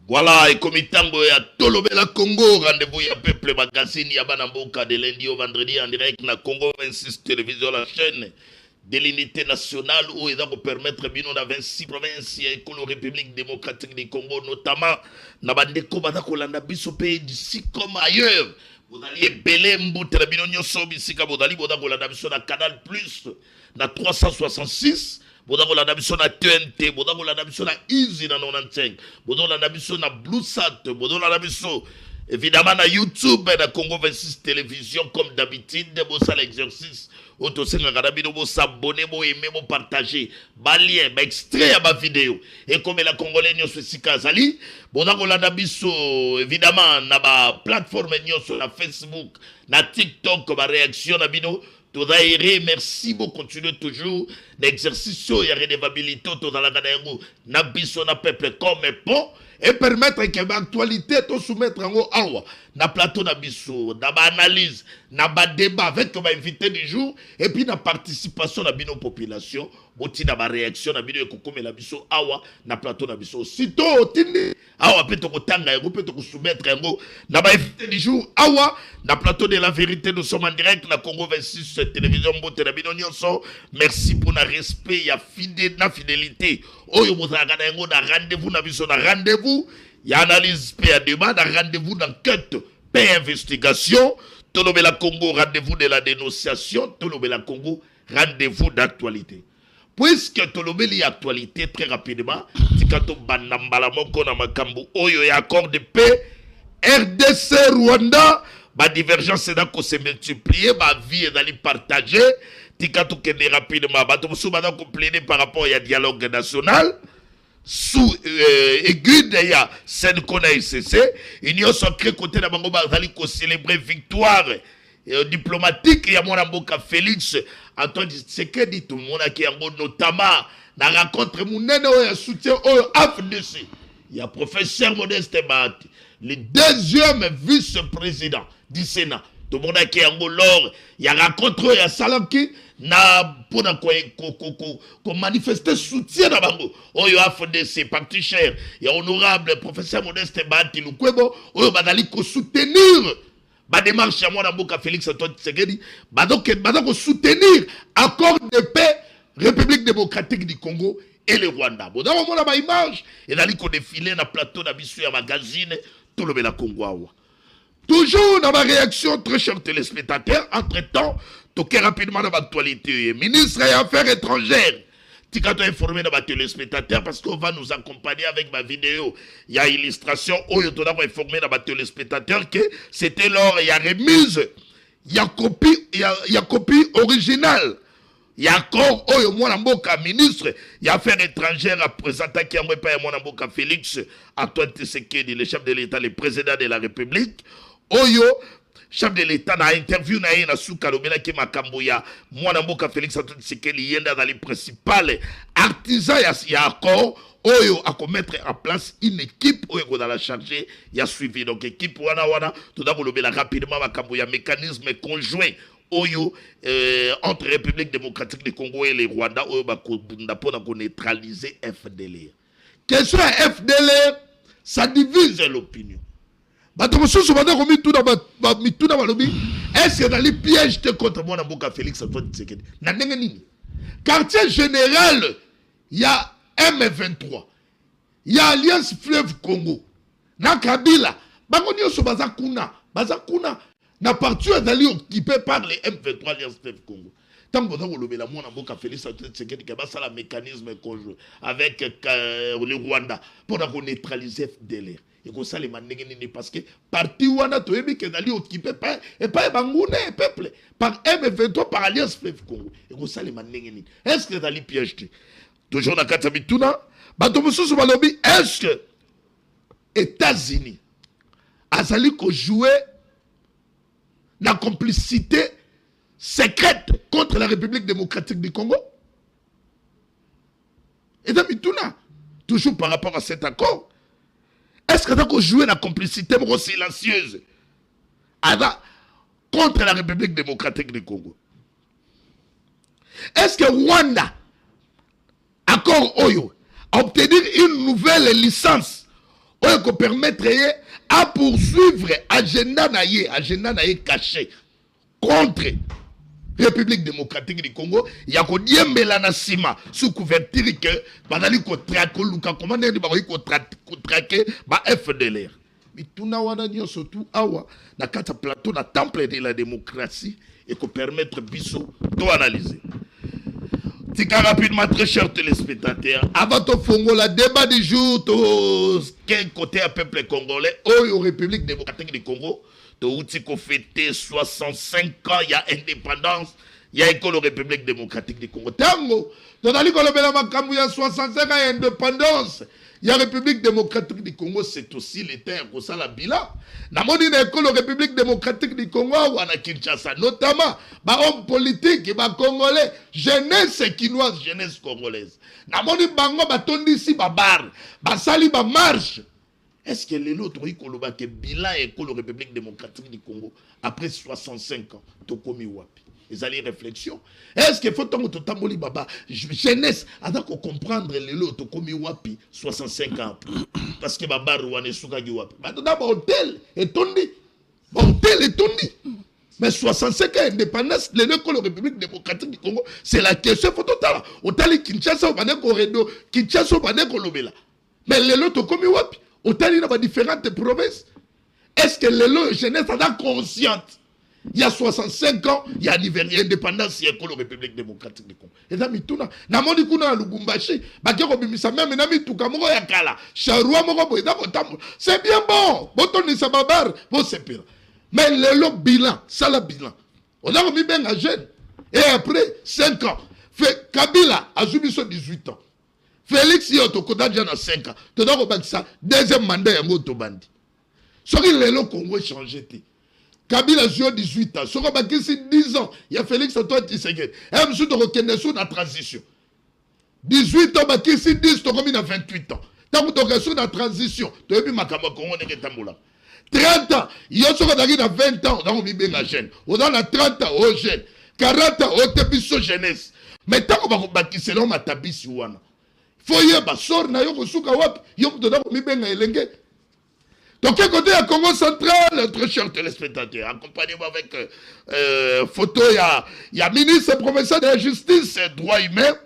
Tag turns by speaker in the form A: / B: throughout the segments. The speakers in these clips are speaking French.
A: Voilà, et comme tango ya Tolobela Congo, rendez-vous ya Peuple Magazine, ya Banamboka de lundi au vendredi en direct na Congo 26 télévision, la chaîne de l'unité nationale où il va vous permettre bino na 26 provinces et la République démocratique du Congo, notamment na bandeko badako landa biso pays d'ici comme ailleurs. Vous allez belé mboute la bino nyoso bisika bodali bodako landa biso na Canal Plus na 366. Bodako la biso na TNT, bodako la biso na Easy na 95, bodako la biso na BlueSat, bodako la biso évidemment na YouTube na Congo 26 télévision comme d'habitude, bossa l'exercice. Auto senga kadabino bo s'abonner, bo aimer, bo partager, ba lien, ba extrait à ma vidéo. Et comme la Congolais nyoso sikazali, bodako la biso évidemment na ba plateforme nyoso na Facebook, na TikTok, ba réaction na bino. Merci beaucoup, continuez toujours l'exercice et la redevabilité dans la Ganaïgo, na biso na peuple comme pont et permettre que l'actualité te soumettre en haut awa na plateau na biso, na ba analyse, na ba débat avec ma invité du jour et puis na participation na bino population, boti na ba réaction na bino ekokome la biso awa na plateau na biso. Sito tindi awa peut ko tanga ego peut ko soumettre ngo na ba invité du jour awa na plateau de la vérité. Nous sommes en direct na Congo 26 télévision mbote na bino nyonso. Merci pour na respect ya fidélité. Oyo bozaka na ngo na rendez-vous na biso na rendez-vous. Il y a analyse, il y a débat, rendez-vous d'enquête, paix investigation. Tolobela Congo, rendez-vous de la dénonciation. Tolobela Congo, rendez-vous d'actualité. Puisque Tolobela actualité, très rapidement, Tikato Banambala Moko na Makambu, Oyo et accord de paix, RDC Rwanda, ma divergence est d'accord, se multiplier, ma vie est d'aller partager. Tikato Kende rapidement, Batomsou Bada compléter par rapport à dialogue national. Sous aiguille ya Senkona ICC, Union sacrée côté de Bango Bazali ko célébrer victoire diplomatique ya mwana mboka Félix Antoine Tshisekedi tout le monde qui yango notamment na rencontre munene ya soutien au AFDC. Il y a professeur Modeste Bahati, le deuxième vice-président du Sénat. Tout le monde qui yango lors il y a rencontre ya Salamki na pona ko manifester soutien na bango oyo AFDC parti cher ya honorable professeur Modeste Bahati Lukwebo oyo badali ko soutenir ba démarche ya mwana mboka Félix Antoine Tshisekedi badako soutenir accord de paix République démocratique du Congo et le Rwanda. Bon dans mona ba image et dali ko défiler na plateau na biso ya magazine Tolobela Congo awa. Toujours dans ma réaction, très chers téléspectateurs, entre-temps, toquez rapidement dans l'actualité. Ministre des Affaires étrangères, Tikato informé dans ma téléspectateurs parce qu'on va nous accompagner avec ma vidéo. Il y a illustration, où il y a informé dans ma téléspectateurs que c'était lors, il y a remise, il y a copie originale. Il y a encore, oh, moi, Namboka, ministre, il y a affaires étrangères à présenter qui a pas moi, Namboka Félix, Antoine Tshisekedi, le chef de l'État, le président de la République. Oyo, chef de l'État, na interview na yena souka lobela ki makambo ya mwana mboka Félix Antoine Tshisekedi yenda dans les principales artisans ya accord oyo à commettre en place une équipe oyo dans la chargée ya suivi donc équipe wana tout d'abord lobela rapidement makambo ya mécanisme conjoint oyo entre République démocratique du Congo et le Rwanda oyo ba kobunda pona ko neutraliser FDLR. Question FDLR, ça divise l'opinion. Est-ce que dans les pièges contre moi, Félix Antoine Tshisekedi? Quartier général, il y a M23, il y a Alliance Fleuve Congo, na Kabila, Bazakuna, na partie d'aller occupé par les M23 Alliance Fleuve Congo. Tant que vous avez la Félix Antoine Tshisekedi qui a un mécanisme conjoint avec le Rwanda pour neutraliser FDLR. Et comme ça, les manègues parce que parti Rwanda, tu es que d'aller occupé par et pas Bangoune, peuple, par M23, par Alliance Fleuve Congo. Et comme ça, les manègues. Est-ce que d'aller piège toujours dans Katabituna, est-ce que États-Unis a sali ko jouer la complicité secrète contre la République démocratique du Congo? Et d'Abituna, toujours par rapport à cet accord, est-ce que vous jouez la complicité silencieuse contre la République démocratique du Congo? Est-ce que Rwanda, accord Oyo, a obtenu une nouvelle licence oyo ko permettre à poursuivre agenda na ye caché contre République démocratique du Congo, il y a ko diembela na sima sous couverture que bazali ko traquer luka commandeur di ba ko traquer ba FDLR. Mituna wana nyonso tout awa na kata plateau na temple de la démocratie et ko permettre biso to analyser. Tika rapidement, très chers téléspectateurs, avant de faire le débat du jour, quel côté à peuple congolais, au République démocratique du Congo, to fêté 65 ans, il y a indépendance, il y a école République démocratique du Congo. Tango, dans la Ligue il y a 65 ans, il y a indépendance. Il y a République démocratique du Congo, c'est aussi l'État qui a la bilan. Dans l'école République démocratique du Congo, ou à Kinshasa, notamment, hommes politiques, congolais, jeunesse quinoise, jeunesse congolaise. Dans mon bango, tondi ici, bar, sali, marche. Est-ce que les autres, que bilan école République démocratique du Congo, après 65 ans, tokomi wapi? Ils allaient réflexion. Est-ce qu'il faut que tu baba jeunesse avant qu'on comprendre les lots comme wapi 65 ans parce que baba rouane souka gi wapi. Maintenant hôtel et tondi. Hôtel et tondi. Mais 65 ans indépendance les l'école République démocratique du Congo, c'est la question faut total. Hôtel Kinshasa bane corridor, Kinshasa bane kolobela. Mais les lots comme wapi. Hôtel dans différentes provinces. Est-ce que les lots jeunesse sont conscientes? Il y a 65 ans, il y a l'indépendance, il y a la République démocratique du Congo. Et là, mituna, na moni kuna Lubumbashi, bakero bimisa même na mituka moko ya kala, charroi moko boida botambo. C'est bien bon, botoni sa babar, bon c'est pire. Mais le bilan, ça le bilan. On a remis bien à jeune. Et après 5 ans, fait Kabila a subi 18 ans. Félix Yoto Kodaja na 5 ans. Tu dois rebattre ça, deuxième mandat ya ngoto bandi. Ce qui le Congo changé. Kabila a 18 ans. Ce qui a 10 ans, il y a Félix Antoine Tshisekedi. Et M. de reconnaissance dans la transition. 18 ans, il y a 10 ans, il y a 28 ans. Tant que tu as dans la transition, tu as vu ma Congo, 30 ans, il y a 20 ans, on a bien la jeune. On a 30 ans, au jeune. 40 ans, au début jeunesse. Mais tant que tu as selon ma tabis, il faut y avoir sort, na yoko suka wap, yoko to dako mi benga elenge. Donc, côté à Congo central, très chers téléspectateurs, accompagnez-moi avec photo, il y a ministre provincial de la justice, droits humains,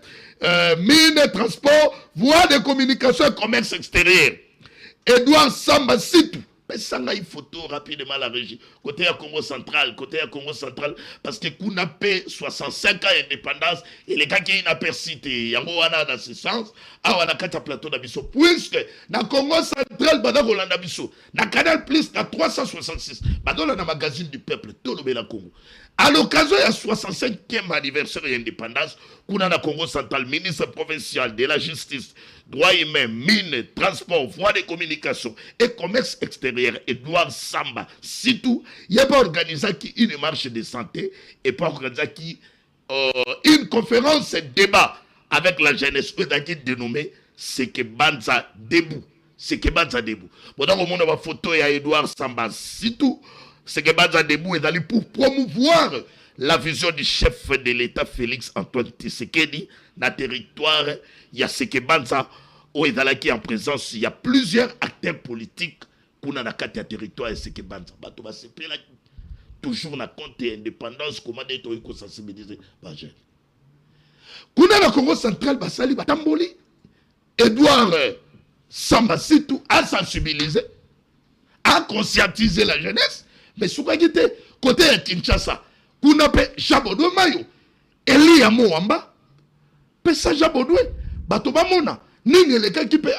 A: mine, transport, voie de communication et commerce extérieur. Edouard Samba Sitou. Mais ça, il y a une photo rapidement à la régie. Côté à Congo central, parce que Kounapé, 65 ans d'indépendance, et les gars qui ont apercité, il y a un dans ce sens, on a 4 plateaux d'Abisso. Puisque, dans Congo central, dans Abisso, dans Canal Plus, dans 366, dans le magazine du peuple, tout le Congo. À l'occasion du 65e anniversaire de l'indépendance, Kouna na Congo central, ministre provincial de la justice, droits humains, mines, transport, voies de communication et commerce extérieur, Edouard Samba, c'est tout. Il n'y a pas organisé une marche de santé et pas organisé une conférence débat avec la jeunesse qui est dénommée Seke Banza Debout. Seke Banza Debout. Bon, dans le monde, on a une photo d'Edouard Samba, c'est tout. C'est que Banza Debout est allé pour promouvoir la vision du chef de l'État Félix Antoine Tshisekedi dans le territoire. Il y a ce que Banza où est allé en présence. Il y a plusieurs acteurs politiques pour dans le territoire et ce que Banza. Toujours dans le compte indépendance, comment est-ce sensibiliser les jeunes. Kuna na Congo central basali batamboli Edouard Samba Sitou a sensibilisé, a conscientisé la jeunesse. Mais ce qui était côté de Kinshasa, qu'on appelle Jabodoué Mayo, Elia Moamba, Pesa Jabodoué, Batoba Mona, Ninge le cas qui peut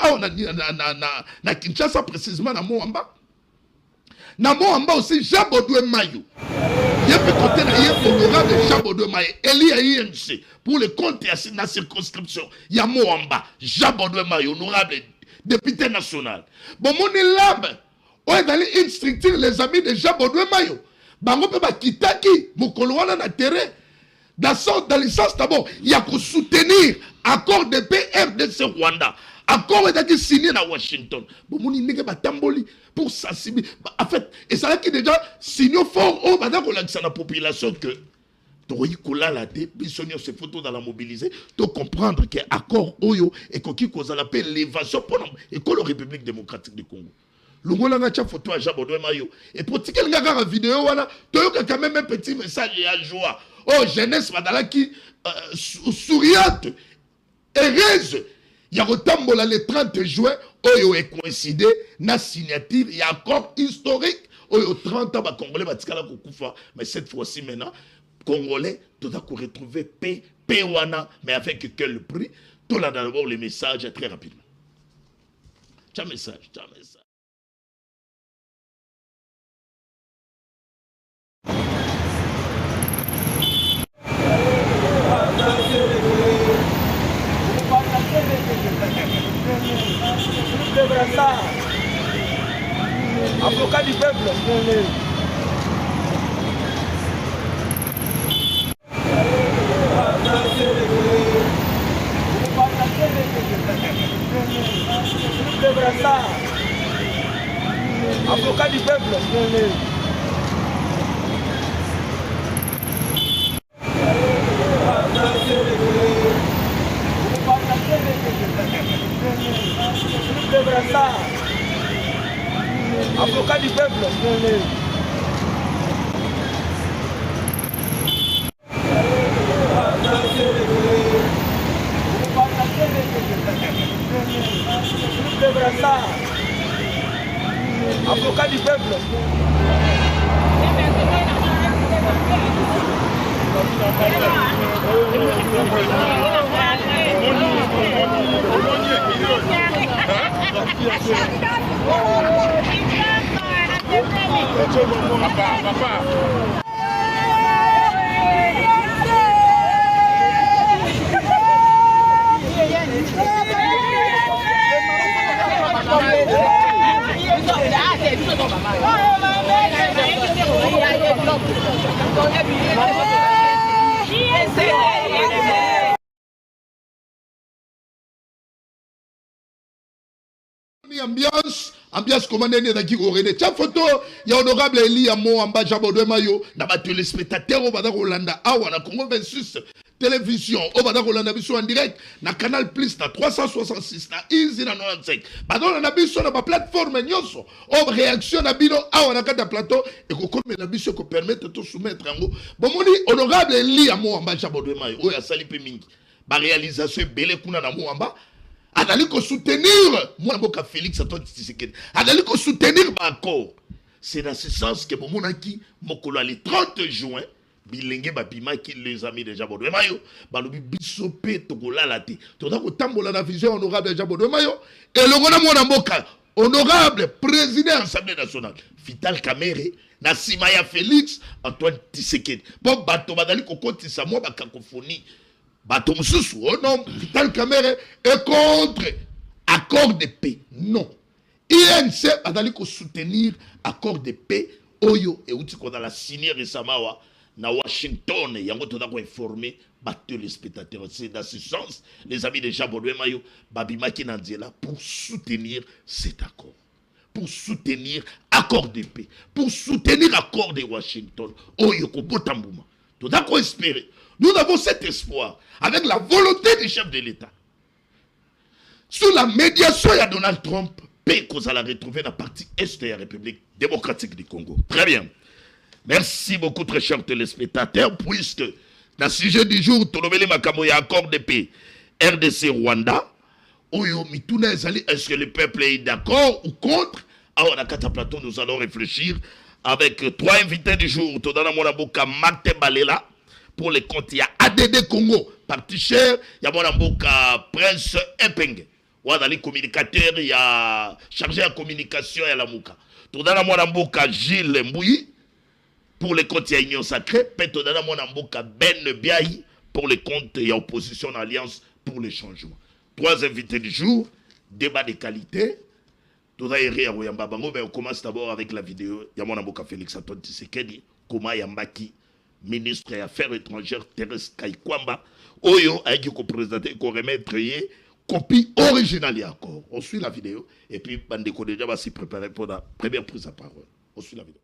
A: na Kinshasa précisément na Moamba. Na Moamba aussi Jabodoué Mayo. Il y a côté na honorable Jabodoué Mayo, Elia INC, pour le compte de la circonscription, il y a Moamba, Jabodoué Mayo, honorable député national. Bon, mon lambe. On est allé une structure, les amis de Jabodoué Mayo. Bango pe ba kitaki, mokolo wana na terrain. Dans le sens d'abord, il y a que soutenir accord de paix RDC Rwanda. Accord est signé à Washington. Bon, mon inike ba tamboli pour sensibiliser. En fait, et ça là qui déjà signé fort, on va dire qu'on a la population que tokoki kolala te biso nyonso photo dans la mobiliser to comprendre que accord oyo ekoki kozala pe l'évasion pour ekolo République démocratique du Congo. Longola nga tia photo à Jabodwe Mayo et pour tikel nga kaka vidéo wana toyoka quand même un petit message ya joie. Oh jeunesse madala qui souriante heureuse ya kotambola le 30 juin oyo est coïncidé na signature ya accord historique oyo 30 ans ba congolais batikala kokufa mais cette fois-ci maintenant Congolais, tout à coup retrouver paix, wana, mais avec quel prix? Tout là d'abord les messages très rapidement. Tiens message, tiens message.
B: Avocat du peuple. Avocat du peuple. Avocat du peuple. Avocat du peuple.
A: Ambiance commandée d'Aki Gorene. Tiens, photo, il y a honorable Eli Amo Amba Jabodwe Mayo, n'a pas téléspectateur au Badar Rolanda, Awa, Congo 26, télévision, au Badar Rolanda, Bissou en direct, na Canal Plus, na 366, na Easy, na 95. Badon, na Bissou, na plateforme, Nyoso, au réaction, na Bino, Awa, na Kata Plateau, et qu'on comme na Bissou, qu'on permette de soumettre en haut. Bon, mon honorable Eli Amo Amba Jabodwe Mayo, ou ya Salipe Mingi, ma réalisation, Bele Kuna na Moamba. Adali ko soutenir moi boka Félix Antoine Tshisekedi. Adali ko soutenir ba accord. C'est dans ce sens que momonaki mokolo le 30 juin bilenge babima ki les amis de Jabodwe Mayo balobi biso pe tokola la te. Toda ko tambola na vision honorable de Jabodwe Mayo et le gona mona mboka honorable président de l'Assemblée nationale Vital Kamerhe na Simaya Félix Antoine Tshisekedi. Bon bato badali ko kotisa moi ba cacophonie. Bato Moussous, oh non, Vital Kamerhe est contre accord de paix. Non. INC a d'aller soutenir accord de paix. Oyo et outil qu'on a la signé récemment na Washington. Il y a un informé battu les spectateurs. C'est dans ce sens, les amis de Jabodwe Mayo, Babimaki Nandiela, pour soutenir cet accord. Pour soutenir accord de paix. Pour soutenir accord de Washington. Oyo Kobotambouma. Tout d'accord espérer. Nous avons cet espoir, avec la volonté du chef de l'État. Sous la médiation de Donald Trump, paix qu'on allait retrouver dans la partie est de la République démocratique du Congo. Très bien. Merci beaucoup, très chers téléspectateurs, puisque dans le sujet du jour, Tolomele Makamo, il y a accord de paix RDC Rwanda. Est-ce que le peuple est d'accord ou contre? Alors, à Kataplaton, nous allons réfléchir avec trois invités du jour. Todana Monaboka Mate Balela. Pour les comptes, il y a ADD Congo, parti cher, il y a Mboka Prince Epenge. Il y a les communicateurs, il y a chargé de communication, il y a la Mouka. Todana Mboka Gilles Mbouyi, pour les comptes, il y a Union Sacrée. Puis Todana Mboka Ben Biahi, pour les comptes, il y a opposition d'alliance pour les changements. Trois invités du jour, débat de qualité. On commence d'abord avec la vidéo. Il y a Mboka Félix Antoine Tshisekedi, Koma Yambaki. Ministre des Affaires étrangères Thérèse Kaikwamba, Oyo a été présenté qu'on remettre copie originale et accord. On suit la vidéo et puis Bandeko déjà va s'y préparer pour la première prise de parole. On suit la vidéo.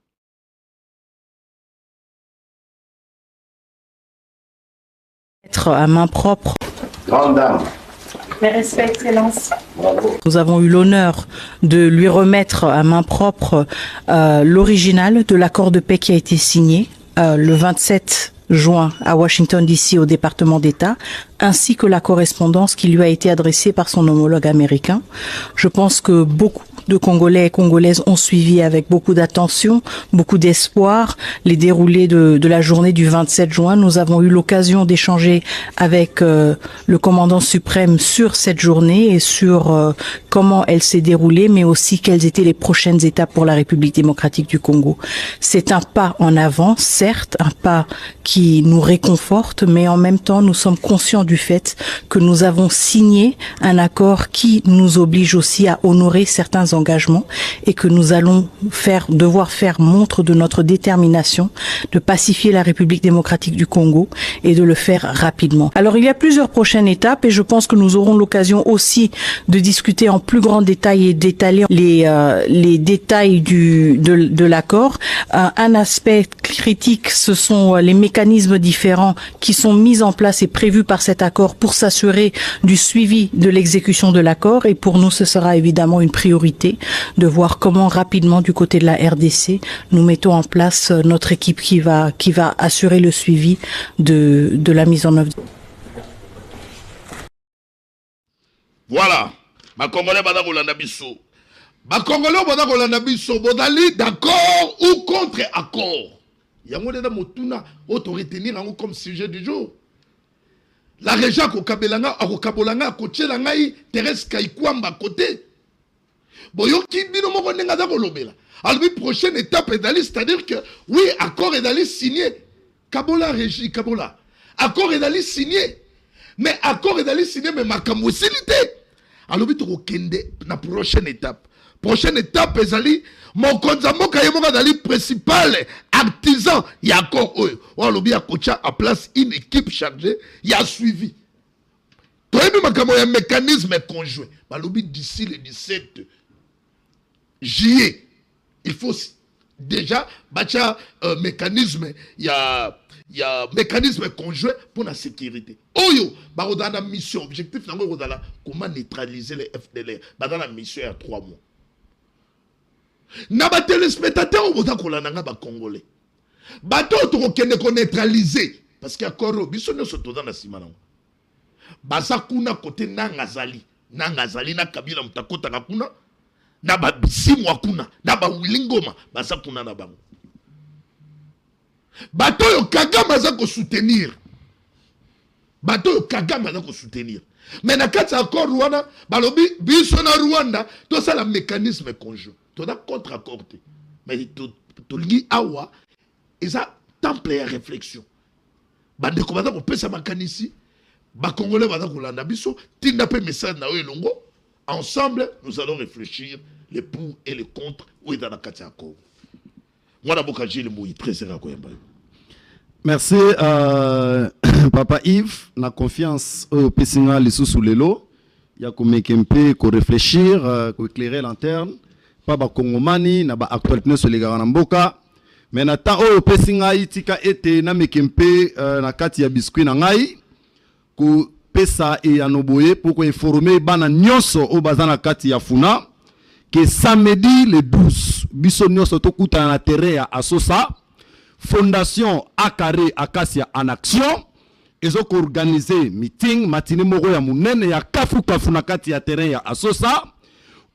C: À main propre.
D: Grande dame.
E: Mes respects, Excellence.
D: Bravo.
C: Nous avons eu l'honneur de lui remettre à main propre l'original de l'accord de paix qui a été signé le 27 juin à Washington DC au département d'État, ainsi que la correspondance qui lui a été adressée par son homologue américain. Je pense que beaucoup de Congolais et Congolaises ont suivi avec beaucoup d'attention, beaucoup d'espoir les déroulés de la journée du 27 juin. Nous avons eu l'occasion d'échanger avec le commandant suprême sur cette journée et sur comment elle s'est déroulée, mais aussi quelles étaient les prochaines étapes pour la République démocratique du Congo. C'est un pas en avant, certes, un pas qui nous réconforte, mais en même temps, nous sommes conscients du fait que nous avons signé un accord qui nous oblige aussi à honorer certains engagements et que nous allons devoir faire montre de notre détermination de pacifier la République démocratique du Congo et de le faire rapidement. Alors il y a plusieurs prochaines étapes et je pense que nous aurons l'occasion aussi de discuter en plus grand détail et d'étaler les détails de l'accord. Un aspect critique, ce sont les mécanismes différents qui sont mis en place et prévus par cet accord pour s'assurer du suivi de l'exécution de l'accord et pour nous ce sera évidemment une priorité de voir comment rapidement du côté de la RDC nous mettons en place notre équipe qui va assurer le suivi de la mise en œuvre.
A: Voilà. Ma Congolais bada kolanda biso. Ma Congolais bada kolanda biso bodali d'accord ou contre accord. Yango deda motuna auto retenir yango comme sujet du jour. La région akokabelanga akokabolanga akochelanga yi Thérèse Kaikwamba côté. Boyoki bino moko ndenga za kolobela. Alors prochaine étape est c'est-à-dire que oui, accord est d'aller signé. Kabola régie Kabola. Accord est d'aller signé. Mais accord est d'aller signé mais makambo silité. Alors to kende na prochaine étape. Prochaine étape ezali mokonza mboka yemoka dali principal artisan ya accord oyo. On lobi a kocha à place une équipe chargée, il y a suivi. Toyebi makambo ya mécanisme conjoint. Balobi d'ici le 17 juillet, il faut déjà bâtir mécanisme, il y a mécanisme conjoint pour la sécurité. Oyo, dans la mission, objectif, comment neutraliser les FDLR. Dans la mission, il y a 3 mois. Na ba téléspectateurs au Bodakolanga ba Congolais. Bato to ko neutraliser parce qu'il y a encore biso no soto dans la simana. Basa kuna côté nangazali na kabila mutakota kuna na ba bisimu kuna na ba wilingoma basa kuna na bango. Bato yo Kagame za ko soutenir. Bato yo Kagame za ko soutenir. Mais na kati accord Rwanda balobi biso na Rwanda to ça le mécanisme conjoint. To da contre accord. Mais to li awa eza temple ya réflexion. Bande ko baza ko pesa makanisi ba Congolais baza ko landa biso tinda pe message na elongo. Ensemble nous allons réfléchir les pour et les contre ou dans la kati accord. Moi d'abord Gilles Mouyi très sérieux ko yamba.
F: Merci Papa Yves, la confiance au Pessinga sous lelo, il y a comme mpe ko réfléchir, ko éclairer lanterne, pas ba Kongomani na ba actualité sur les Garanamboka, mais na temps au Pessinga itika ete na mekempe na kati ya biscuit na ngai ko pesa et anoboye pour ko informer bana nyonso o bazana kati ya funa que samedi le 12 biso nyonso to kuta na terrain ya Asosa. Fondation Akare Acacia en action. Ils ont organisé meeting matinée moko ya munene ya kafu na kati ya terrain ya Asosa.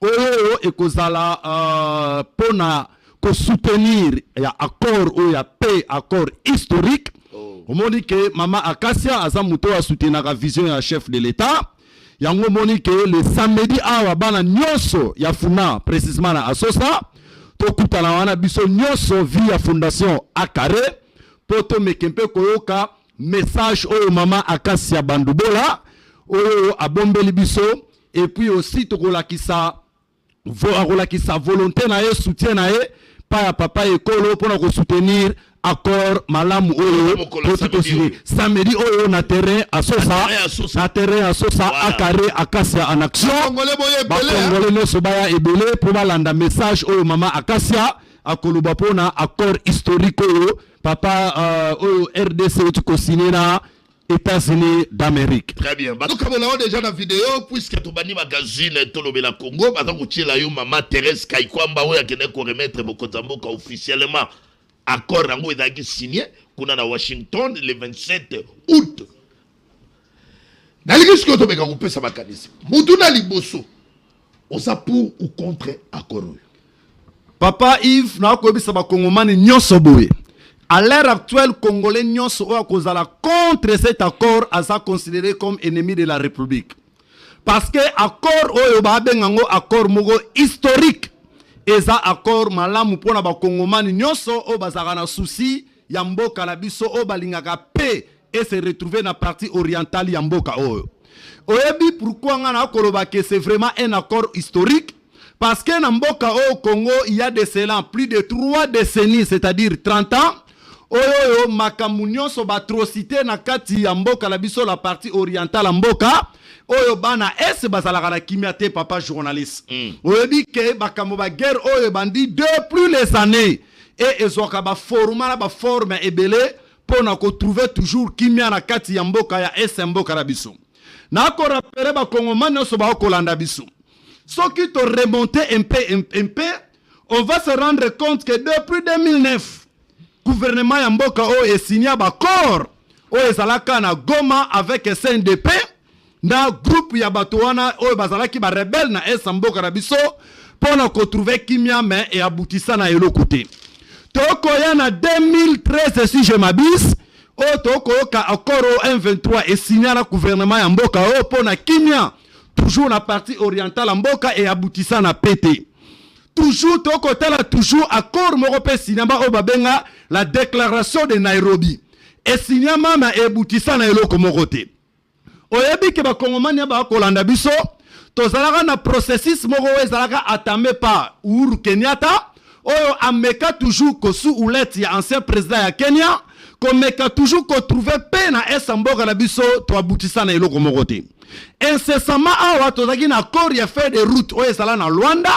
F: Oyo ekozala pona ko soutenir ya accord ou ya paix accord historique. On dit que Mama Acacia aza muto a soutenir la vision ya chef de l'État. Yango moni que le samedi awa bana nyonso ya funa précisément na Asosa. Tokutana wana biso nyonso via fondation Akare poto mekempe koyoka message oyo Mama Acacia Bandubola oyo abombeli biso et puis aussi tokolakisa volonté na ye soutien na ye pa ya papa ekolo pona ko soutenir accord malamu oyo samedi oyo na terrain Asosa na terrain Asosa Akare Acacia en action Congolais nyonso baya ebele pour balanda message oyo Mama Acacia akoloba pona accord historique oyo papa oyo RDC tu ko signé na États-Unis d'Amérique.
A: Très bien. Donc, comme on a déjà la vidéo, puisque tu bani magazine Tolobela Congo, maintenant que tu es là, maman Thérèse Kaikwamba, où il y a qu'on remettre Mokotamboka officiellement accord rango et signé, qu'on a à Washington le 27 août. Dans les risques que tu as coupé, ça va canisser. Moutuna Liboso, on s'a pour ou contre accord.
F: Papa Yves, na ko bisa ba Congolais nyonso boye. À l'heure actuelle, Congolais nyonso o akozala contre cet accord asa considéré comme ennemi de la République. Parce que accord oyo ba bengango accord mogo historique. Eza accord malamu pona ba Congolais nyonso o bazaka na souci ya mboka na biso o balingaka paix et se retrouver na partie orientale ya mboka oyo. Oyebi pourquoi ngana koloba que c'est vraiment un accord historique? Parce que dans Mboka au Congo, il y a de cela plus de 3 décennies, c'est-à-dire 30 ans. Oyo makamunyo so batrocité na kati ya Mboka la biso la partie orientale Mboka. Oyo bana es bazalaka na kimiate papa journaliste. Oyo bi ke bakamo ba guerre oyo bandi depuis les années et ezoka ba forma ba forme ebele pour na ko trouver toujours kimia na kati ya Mboka ya es Mboka la biso. Na ko rappelé ba Congomani so ba kolanda biso. Ce qui te remonté un peu, on va se rendre compte que depuis 2009, le gouvernement Yamboka a signé un accord na Goma avec SNDP, dans le groupe Yabatouana, qui est rebelle na Mboka Rabiso, pour trouver Kimia et aboutissant à l'autre côté. Toko en 2013, si je m'abuse, Toko accord au M23 et signé le gouvernement Yamboka pour Kimia. Toujours la partie orientale en Mboka et aboutissant à pété. Toujours, toujours accord Moropé Sinamba Obabenga, la déclaration de Nairobi. Et Sinyama et aboutissant à Eloko Morote. Oyebi ke ba Kongomani ba kolanda biso, tozalaka na processus moko ezalaka atamé par Uhuru Kenyatta, oyo ameka toujours kosu oulette ya ancien président ya Kenya, komeka toujours ko trouver paix na Mboka la biso to aboutissant à Eloko Morote. Incessamment awa tozaki na accord ya fait de route oyo ezala na Rwanda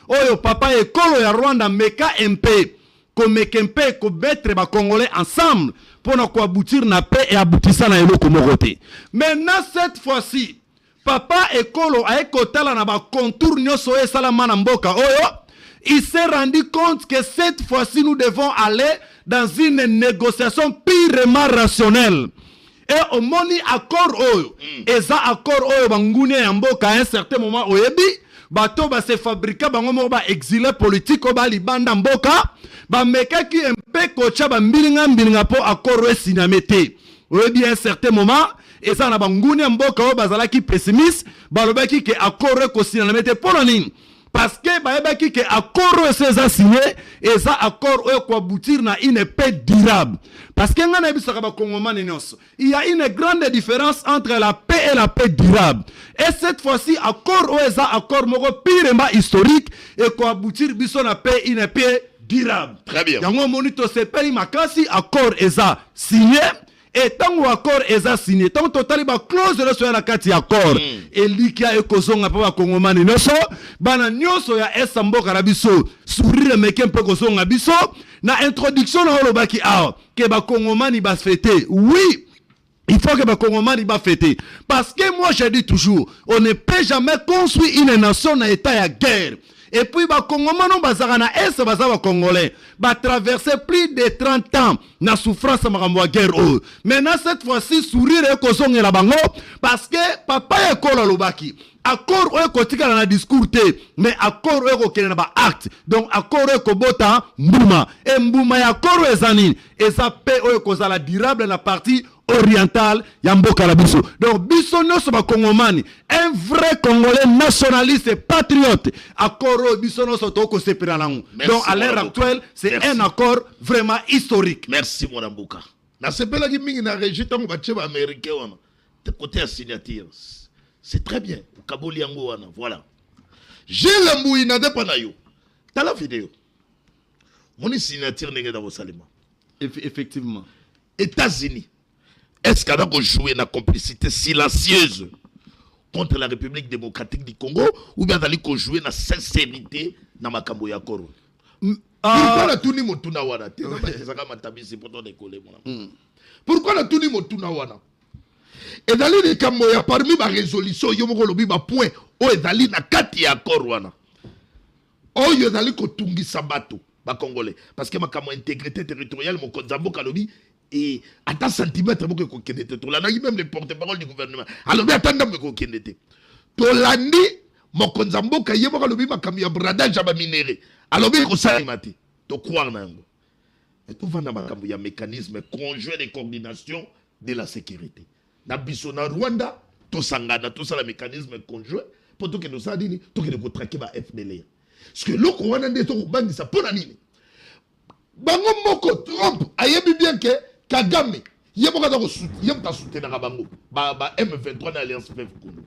F: oyo papa ekolo ya Rwanda meka MP komeka MP ko mettre ba Congolais ensemble pour na ko aboutir na paix et aboutissant na eloko moko te. Maintenant cette fois-ci papa ekolo a ekotala na ba contour nyoso esalama na mboka oyo, il s'est rendu compte que cette fois-ci nous devons aller dans une négociation purement rationnelle. Et au moni accord oyo, et ça accord oyo bangune ya mboka à un certain moment oyebi, bato ba se fabriquer bango mo ba exilé politique ba libanda mboka, ba meka ki mpe kocha ba mbilinga po accord oyo sinamete. Oyebi à un certain moment, et ça na bangune ya mboka oyo bazala ki pessimiste, ba lobaki ke accord oyo ko sinamete pour nini? Parce que baebaki que accord est signé et ça accord est aboutir na une paix durable. Parce que il y a une grande différence entre la paix et la paix durable. Et cette fois-ci accord est accord moko purement historique et aboutir biso na paix une paix durable.
A: Très bien.
F: Yango monito sepeli makasi accord est signé. Et tant que l'accord est signé, tant que total ba clause de sur la carte accord et likia ekozonga pa Kongomani noso bana nyoso ya Mboka rabiso sourire meke mpe kozonga biso na introduction na holobaki a ke ba Kongomani ba fêter. Oui, il faut que ba Kongomani ba fêter parce que moi je dis toujours, on ne peut jamais construire une nation na état ya guerre. Et puis, bah, Congomano, bazarana, est-ce que Congolais, bah, traverser plus de 30 ans, na souffrance, ma guerre, maintenant, cette fois-ci, sourire, et kozong, et la bango, parce que, papa, est kola lobaki. Accord, ouais, kotika, na discours, mais accord, ouais, koke, na ba acte. Donc, accord, ouais, kobota, mbouma. Et mbouma, y accord, ouais, zanin. Et ça paie, ouais, kozala durable, la partie orientale, Yamboka la biso. Donc, biso noso ba Kongomani, un vrai Congolais nationaliste et patriote, accord biso noso toko sepiranangu. Donc, à l'heure actuelle, c'est un accord vraiment historique.
A: Merci, mon Amboka. Na sepela ki mingi na régie tango bacheba américain wana. Côté à signature. C'est très bien. Kaboli yango wana, voilà. J'ai le mouille na dépana yo. T'as la vidéo. Mon signature n'est dans vos saliments.
F: Effectivement.
A: États-Unis. Est-ce qu'on a joué une complicité silencieuse contre la République démocratique du Congo ou bien qu'on joué une sincérité dans ma Kambo Yakoro? Pourquoi la touni motuna wana? Pourquoi la touni motuna wana? ezali likambo ya parmi ba résolution yo moko lobi ba point o ezali na kati ya accord wana oyo ezali kotungisa bato ba congolais parce que makambo intégrité territoriale mokonzi mboka lobi et ata centimètre moko kokende te tolanda même le porte-parole du gouvernement alobi atanda moko kokende te tolandi mokonzi mboka ye moko lobi makambo ya bradage ya ba minéraux alobi kosalema te to croire na yango et tout va na makambo ya mécanisme conjoint de coordination de la sécurité na biso na Rwanda to sangana to sala mécanisme conjoint pour tout que nous ça dini to que ko traquer ba FDLR parce que loko wana nde to bandisa pona nini bango moko Trump ayebi bien que Kagame yebo ka ko soutenir bango ba M23 na alliance PEV Congo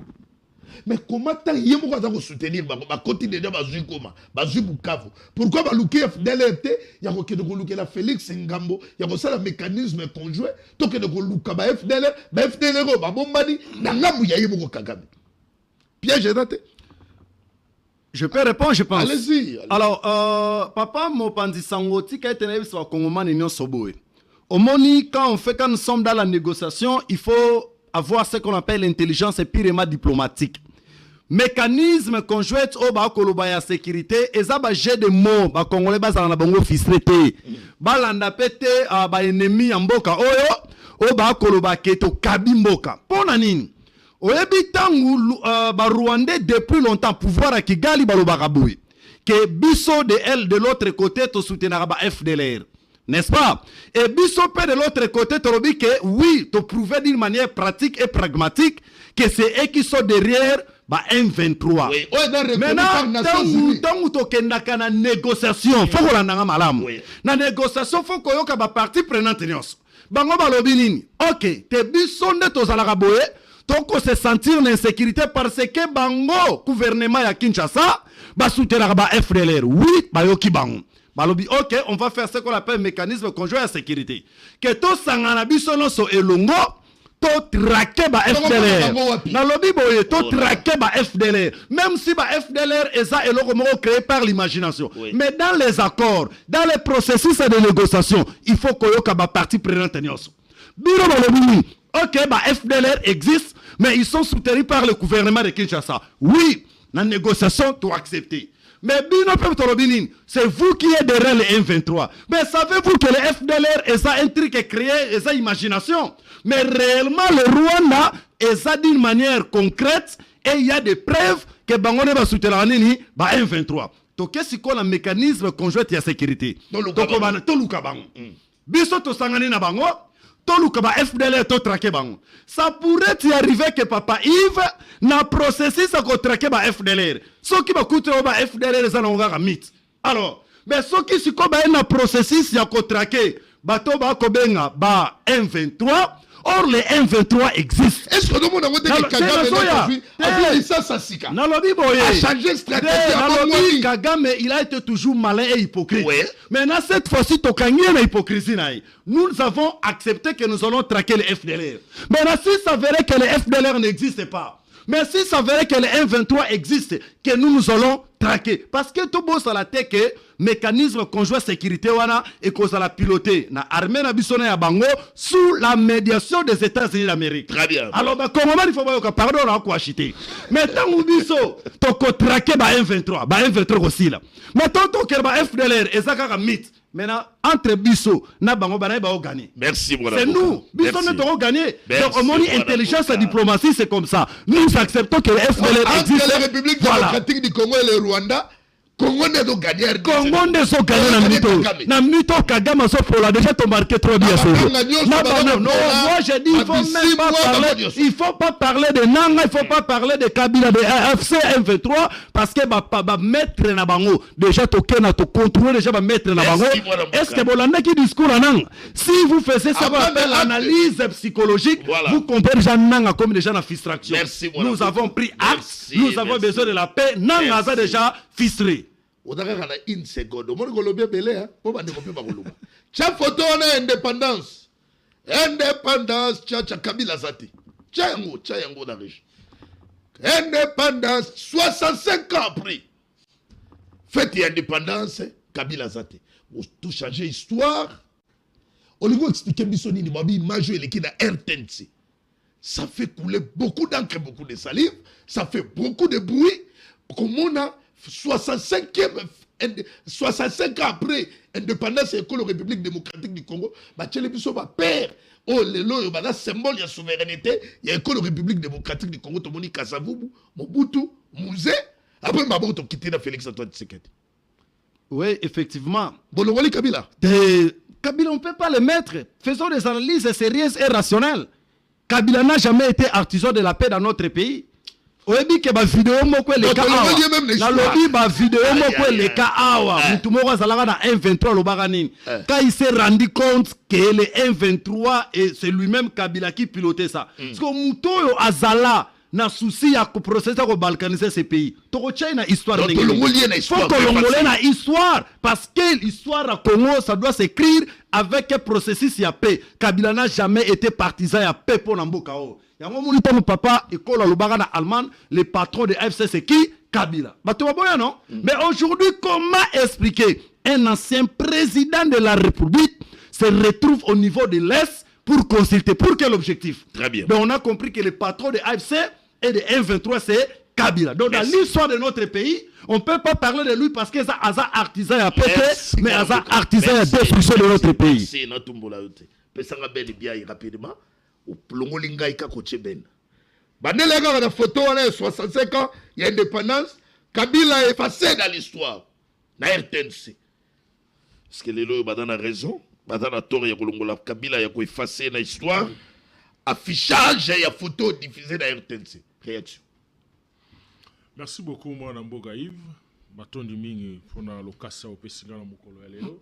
A: mais comment ta yebo ka ko soutenir bango ba continue de bazui koma bazui Bukavu pourquoi ba luke FDLR te ya ko ke ko luke la Félix Ngambo ya ko sala mécanisme conjoint to ke ko luka ba FDLR ba bombani na ngamu ya yebo ko Kagame piège date.
F: Je peux répondre, je pense.
A: Allez-y.
F: Alors, papa Mopanzi Sangoti, qui a été naïf sur le Congomani Union Soboé. Au Moni, quand nous sommes dans la négociation, il faut avoir ce qu'on appelle l'intelligence et purement diplomatique. Mécanisme conjoint au Bakolobaya sécurité, et ça va j'ai des mots, ba Congolais bazana na bango fisreté. Balanda pété ba ennemi mboka oyo, au Bakoloba keto kabimboka. Pona nini? Oyebi tangu ba Rwandais depuis longtemps pouvoir à Kigali balobaka boui que biso de l'autre côté to soutenir ba FDLR, n'est-ce pas? Et biso pe de l'autre côté to robi que oui, to prouver d'une manière pratique et pragmatique que c'est eux qui sont derrière ba M23.
A: Oui.
F: Maintenant tangu to kendaka na négociation faut ko landanga malamu. Na négociation faut ko yoka ba partie prenante nyonso. Bango balobi nini? OK, te biso nde to zalaka boye. Donc, on se sentir l'insécurité parce que bango gouvernement ya Kinshasa ba soutenir ba FDLR. Oui, ba yoki bango. Balobi OK, on va faire ce qu'on appelle mécanisme conjoint à sécurité. Que to sangana biso no so elongo to traquer ba FDLR. Na lobi boye to traquer ba FDLR. Même si ba FDLR est ça eloko moko créé par l'imagination. Oui. Mais dans les accords, dans les processus de négociation, il faut que yoka ba partie prenante nyonso. Biro balobi OK, bah FDLR existe, mais ils sont soutenus par le gouvernement de Kinshasa. Oui, la négociation doit accepter. Mais Bino Peptorobinin, c'est vous qui êtes derrière les M23. Mais savez-vous que le FDLR est un truc créé, est une imagination? Mais réellement, le Rwanda est ça d'une manière concrète et il y a des preuves que Bangone va soutenir la M23. Donc, qu'est-ce qu'on a un mécanisme conjoint de sécurité? Donc, on va tout le cabango. Biso to sangani na bango. Toluka FDLR to traquer bango. Ça pourrait y arriver que papa Yves na processus à traquer ba FDLR. Ce qui va coûter ba FDLR ça n'onga mythe. Alors, mais ce qui se koba na processus ya ko traquer bato ba ko benga ba M23. Or les M23 existent.
A: Est-ce que nous avons dit que Kagame a changé stratégie?
F: Kagame, il a été toujours malin et hypocrite. Oui. Maintenant, cette fois-ci, la hypocrisie. Nous avons accepté que nous allons traquer les FDLR. Maintenant, si ça verrait que les FDLR n'existent pas, mais si ça verrait que les M23 existent, que nous allons traquer. Parce que tout beau ça la tête que mécanisme conjoint sécurité wana et cause à la piloter na armée na bisona ya bango sous la médiation des États-Unis d'Amérique.
A: Très bien.
F: Alors bah comment il faut pas pardon là quoi acheter. Maintenant ou biso to ko traquer ba M23 aussi là. Maintenant to ke ba FDLR ezaka mythe. Maintenant, entre Bisso, na bango bana ba gagner.
A: Merci mon
F: C'est nous. Bisso ne t'auront gagné. Donc, au moins, intelligence et diplomatie, c'est comme ça. Nous acceptons que le FDLR existe.
A: Entre la République démocratique du Congo et le Rwanda, Congo ne doit gagner.
F: Congo ne doit gagner na mito Kagame so pour la déjà ton marqué trop bien ça. Non, moi je dis il faut même pas parler. Il faut pas parler de Nanga, il faut pas parler de Kabila de AFC M23 parce que ba mettre na bango déjà to kena to contrôler déjà ba mettre na bango. Est-ce que bolanda qui discours Nanga? Si vous faisiez ça analyse psychologique, vous comprenez déjà Nanga comme déjà na frustration. Nous avons pris acte, nous avons besoin de la paix. Nanga a déjà fistré.
A: Odaka kana une seconde. Au monde Colombien belé hein. Pour bande kopé ba koluba. Cha photo na indépendance. Indépendance cha Kabila zati. Cha yango na riche. Indépendance 65 ans après. Fête indépendance Kabila zati. Tout changer histoire. On lui expliquer biso nini babi image eleki na RTNC. ça fait couler beaucoup d'encre, beaucoup de salive, ça fait beaucoup de bruit. Comme on a 65 ans après indépendance et la République démocratique du Congo, Tchélébiso va père. Oh, le symbole de souveraineté, il y a la République démocratique du Congo, Tomoni Kasavubu, Mobutu, Mouzé, après Mabou, tu quitté Félix Antoine Tshisekedi.
F: Oui, effectivement.
A: Bolongoli Kabila.
F: Kabila, on ne peut pas le mettre. Faisons des analyses sérieuses et rationnelles. Kabila n'a jamais été artisan de la paix dans notre pays. Oyebi ke ba vidéo moko le ka awa na lobi ba vidéo moko le ka awa mutu moko azalaka na M23 lobaka nini quand il s'est rendu compte que le M23 et c'est lui-même Kabila qui pilotait ça parce que mutu oyo azala na souci ya ko processer ko balkaniser ce pays toko China histoire
A: ndenge faut
F: que na histoire parce que l'histoire à Congo ça doit s'écrire avec un processus ya paix. Kabila n'a jamais été partisan ya paix pour Namboka o. Yango moni ton papa école lobaka na Allemagne, le patron de AFC c'est qui? Kabila. Bato baboya non? Mais aujourd'hui comment expliquer un ancien président de la République se retrouve au niveau de l'Est pour consulter pour quel objectif?
A: Très bien.
F: Donc on a compris que le patron de AFC et de M23 c'est Kabila. Donc dans l'histoire de notre pays, on ne peut pas parler de lui parce que ça a artisan à péter, mais ça artisan à destruction de notre pays.
A: Merci, Natumbola. Pesanga ben bien rapidement. Au plongolinga ika koche ben. Banela ga na photo à 65 ans, il y a indépendance. Kabila est effacé dans l'histoire. Na RTNC. Parce que les lois badana raison, badana tort ya kolongola Kabila ya ko effacer dans l'histoire. Affichage ya photo diffusée dans RTNC. Réaction.
D: Merci beaucoup, moi, Namboga Yves. Baton du Ming pour le Kassa au Pessinga na Mokolo ya lelo.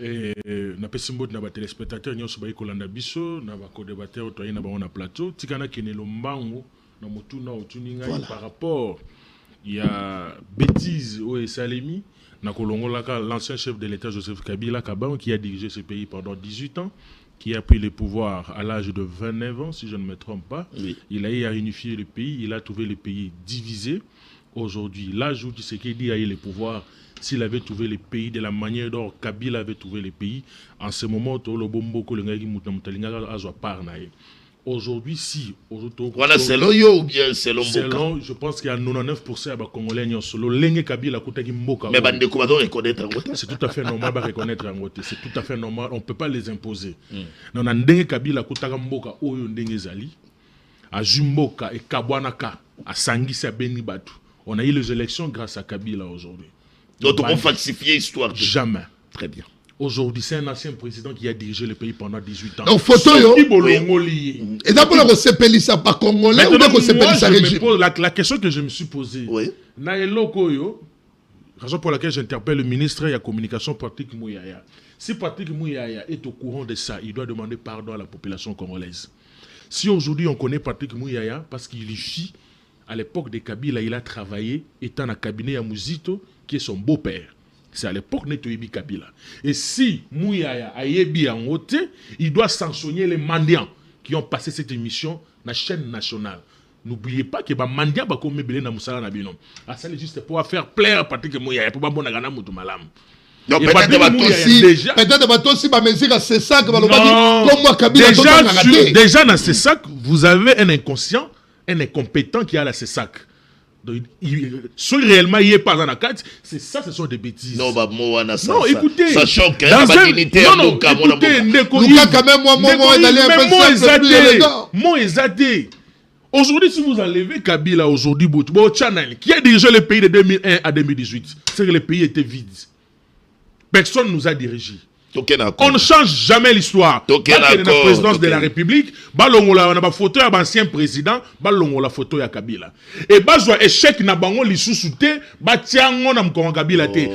D: Et na pesimbo na ba téléspectateurs nyonso ba ikolanda biso na ba co-débatteur to na ba on plateau tikana kenelo mbango na mutuna otuninga par rapport il y a bêtise au Salemi na kolongolaka l'ancien chef de l'État Joseph Kabila Kaban qui a dirigé ce pays pendant 18 ans, qui a pris le pouvoir à l'âge de 29 ans si je ne me trompe pas. Oui. Il a eu à unifier le pays, il a trouvé le pays divisé. Aujourd'hui, l'âge où Tshisekedi a eu le pouvoir, s'il avait trouvé le pays de la manière dont Kabila avait trouvé le pays, en ce moment, aujourd'hui, si.
A: Voilà, c'est l'oyo ou bien c'est l'omboka?
D: Je pense qu'il y a 99% de Congolais qui sont là. Kabila Mboka.
A: Mais on doit reconnaître Angote.
D: C'est tout à fait normal de reconnaître Angote. C'est tout à fait normal. On ne peut pas les imposer. Non, on Kabila Mboka, Oyo Ndenge Zali, à Jumboka et Kabwanaka, à Sangisa Beni Batu. On a eu les élections grâce à Kabila aujourd'hui.
A: Donc on falsifier l'histoire.
D: Jamais.
A: Très bien.
D: Aujourd'hui, c'est un ancien président qui a dirigé le pays pendant 18 ans.
A: Donc, photo, et d'abord, on s'est payé ça par Congolais ou on s'est payé ça régime?
D: La question que je me suis posée, raison pour laquelle j'interpelle le ministre de la Communication, Patrick Mouyaya. Si Patrick Mouyaya est au courant de ça, il doit demander pardon à la population congolaise. Si aujourd'hui on connaît Patrick Mouyaya, parce qu'il est fille, à l'époque de Kabila, il a travaillé, étant dans le cabinet à Mouzito, qui est son beau-père. C'est à l'époque de Toyebi Kabila. Et si Mouyaya a yebi en haute, il doit sanctionner les mendiants qui ont passé cette émission dans la chaîne nationale. N'oubliez pas que les mendiants sont comme Mébélé dans Moussala Nabinom. Ça, c'est juste pour faire plaire Patrick Mouyaya, pour ne pas faire Moutou Malam.
A: Donc peut-être aussi, c'est ça que comme moi Kabila.
D: Déjà dans ce sac, vous avez un inconscient, un incompétent qui a la CESAC. Si réellement il n'est pas dans la carte, c'est ça, ce sont des bêtises.
A: Non, bah, moi,
D: non, écoutez,
A: ça choque.
D: Dans un dignité, non, écoutez, aujourd'hui, si vous enlevez Kabila aujourd'hui, qui a dirigé le pays de 2001 à 2018, c'est que le pays était vide. Personne ne nous a dirigés. On ne change jamais l'histoire. Dans la présidence de la République, on a une photo de l'ancien président, on a photo de Kabila. Et on a échec na bango li sous-souté, on a un Kabila. Que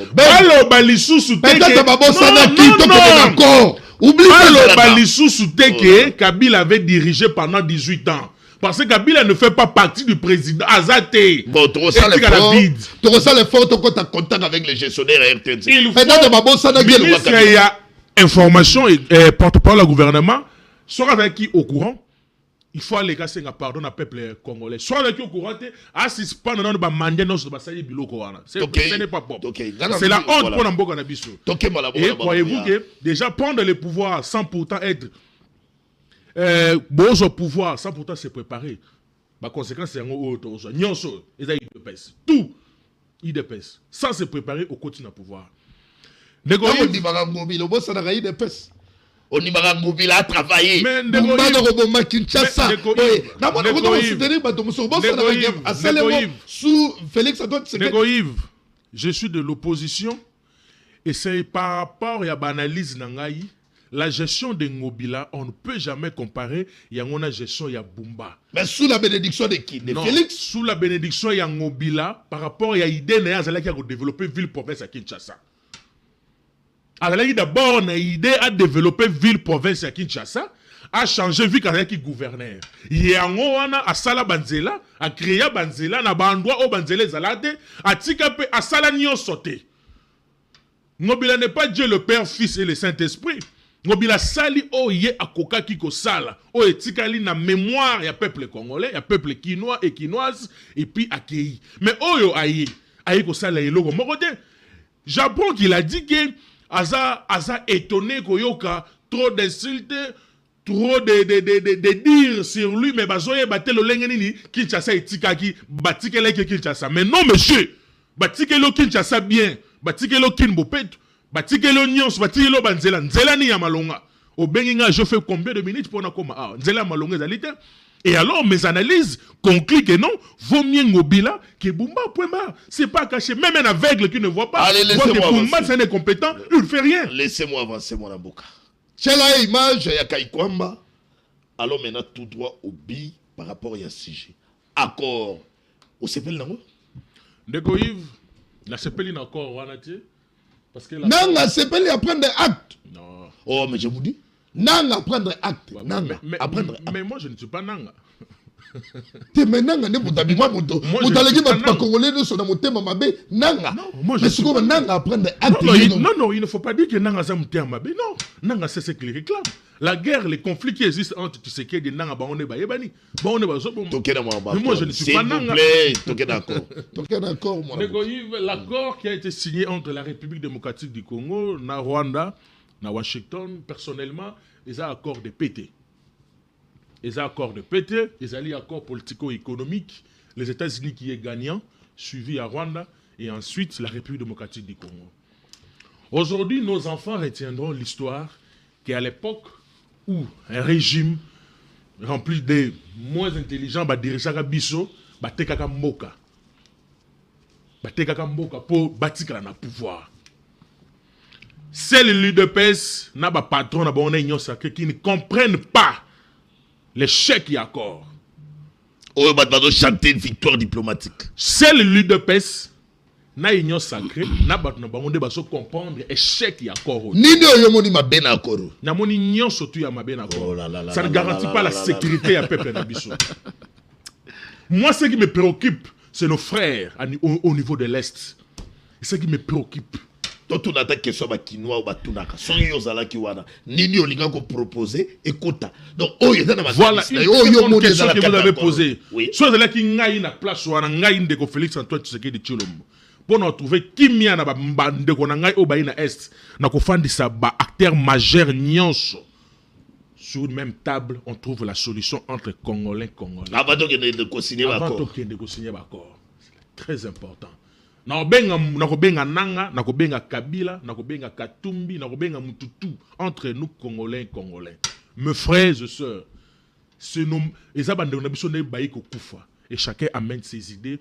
D: Kabila avait dirigé pendant 18 ans. Parce que Kabila ne fait pas partie du président Azate.
A: Bon, tu ressens l'effort, tu as contact avec les gestionnaires RTNC.
D: Il faut il y a information et porte-parole au gouvernement, soit avec qui au courant, il faut aller casser un pardon au peuple congolais. Soit avec qui au courant, assiste pas dans le mandat, non, ce n'est pas bon. C'est la honte pour Namboka Nabiso. Et croyez-vous que déjà prendre le pouvoir sans pourtant être bon au pouvoir, sans pourtant se préparer. La conséquence, c'est un autre. Nyonso, ils ont IDPS. Tout, IDPS. Sans se préparer au quotidien pouvoir.
A: On dit Mobile, au bout, ça n'a IDPS. On dit Mobile a travaillé.
D: Mais
A: Kinshasa. Sous Félix Antoine
D: Tshisekedi. Je suis de l'opposition et c'est par rapport à l'analyse Nangaï. La gestion de Ngobila, on ne peut jamais comparer à la gestion de Bumba.
A: Mais sous la bénédiction de qui? De Félix?
D: Sous la bénédiction de Ngobila, par rapport à l'idée qui a développé ville-province à Kinshasa. Alors, d'abord, on a l'idée à développer ville-province à Kinshasa, à changer vu qu'il y a qui gouverneur. Il y a un sala banzela, à créer banzela, na bandwa au banzela zalade, à tikape à sala nyon sauté. Ngobila n'est pas Dieu le Père, Fils et le Saint-Esprit. Ngobila sali o ye akoka kiko sala o etikali na mémoire ya peuple congolais, ya peuple quinois et quinoise et puis accueilli. Mais oyo aye ko sala eloko moko te. Japon qu'il a dit que aza étonné koyoka trop d'insultes, trop de dire sur lui mais bazoye batelo lengeni ni Kinshasa etikaki batikele ke Kinshasa. Mais non monsieur, batikelo Kinshasa bien, batikelo Kinbopetu. Batikelo nyons, batikelo banzela, nzela ni ya malonga. Au Benginga, je fais combien de minutes pour nakoma? Ah, nzela malonga zalite. Et alors, mes analyses concluent que non, vaut mieux Ngobila que Bumba, point barre. C'est pas caché. Même un aveugle qui ne voit pas,
A: allez,
D: voit que Bumba, c'est un incompétent, il ne fait rien.
A: Laissez-moi avancer, mon amboka. C'est la image, il y a Kaikwamba. Alors maintenant, tout droit au bi par rapport à sujet. Accord. Où s'appelle non?
D: Ndeko Yves, la s'appelle encore, Wanati.
A: Nanga, c'est pas apprendre des actes.
D: Non.
A: Oh, mais je vous dis, Nanga apprendre acte.
D: Ouais,
A: Nanga apprendre acte.
D: Mais moi, je ne suis pas Nanga.
A: Mais Nanga, ne vous avez pas mon dos. Vous allez dire que Congolais ne sont dans mon thème, Nanga.
D: Non, moi, je suis pas
A: Nanga apprendre des actes.
D: Non, il ne faut pas dire que Nanga, c'est mon thème, non. Nanga, c'est ce qu'il réclame. La guerre, les conflits qui existent entre Tshisekedi et Nanga, on est baïbani. Mais moi, je ne suis pas Nanga.
A: Toké d'accord, moi.
D: L'accord qui a été signé entre la République démocratique du Congo, na Rwanda, na Washington, personnellement, ils ont accord de pété. Ils ont accord de pété, ils ont un accord politico-économique. Les États-Unis qui est gagnant, suivi à Rwanda, et ensuite la République démocratique du Congo. Aujourd'hui, nos enfants retiendront l'histoire qu'à l'époque où un régime rempli de moins intelligents dirigeait biso, batekaka mboka pour bâtir le pouvoir. C'est l'UDPS, na ba patron na ba qui ne comprennent pas l'échec et accord.
A: Oh, bah chanter une victoire diplomatique.
D: C'est l'UDPS. Na union sacrée, na ba na bango de baso comprendre échec et accord.
A: Nini oyo moni mabe na accord.
D: Na moni union surtout ya mabe na accord. Ça ne garantit pas la sécurité à peuple na biso. Moi, ce qui me préoccupe, c'est nos frères au niveau de l'Est. Ce qui me préoccupe.
A: Donc, on attaque que soit Kinois ou Batunaka. Son yozala ki wana. Nini olinga ko proposer, écoute. Donc,
D: voilà une question que vous avez posée. Soit là qui ngai na place wana ngai ndeko Félix Antoine Tshisekedi Tshilombo. Pour nous trouver qui mia na ba ndeko na ngai o ba ina Est na ko fandisa ba acteur majeur nyonso. Sur une même table, on trouve la solution entre Congolais.
A: Avant de
D: négocier l'accord. C'est très important. Nakobenga Nanga, nakobenga Kabila, nakobenga Katumbi, nakobenga Mututu, entre nous Congolais. Mes frères et sœurs, et chacun amène ses idées,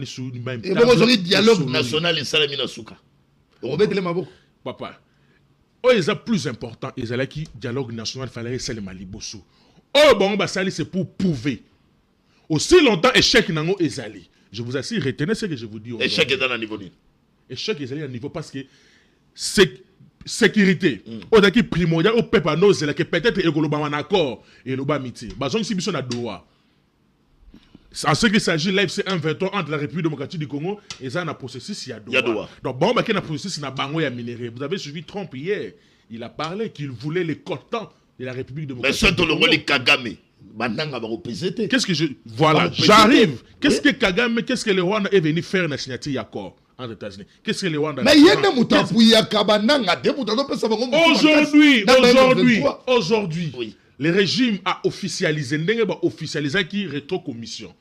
D: sur une même table.
A: Et vous dialogue national et Salamina Souka.
D: Papa. Oh, ils sont plus important. Ils ont qui dialogue national, il fallait c'est le Maliboso. Oh, bon, c'est pour prouver. Aussi longtemps, échec nango ezali. Je vous assure, retenez ce que je vous dis.
A: Échec est dans le niveau.
D: Échec est dans le niveau parce que sécurité. Au qui primordial, au peuple nous, c'est que peut-être il y a un accord et le bamiti. Bazon ici, mission à Doha. En ce qui s'agit là, c'est un 23 entre la République démocratique du Congo et ça, un processus, il y a Doha. Donc, bon, il y a un processus, il y a un minéré. Vous avez suivi Trump hier. Il a parlé qu'il voulait les coltants de la République démocratique du Congo.
A: Mais c'est le Kagame.
D: Qu'est-ce que je... Voilà, j'arrive. Qu'est-ce que Kagame, qu'est-ce que le Rwanda est venu faire dans la signature d'accord entre les États-Unis? Qu'est-ce que le Rwanda...
A: Mais il y a des
D: aujourd'hui, le régime a officialisé ndenge ba officialiser qui rétrocommission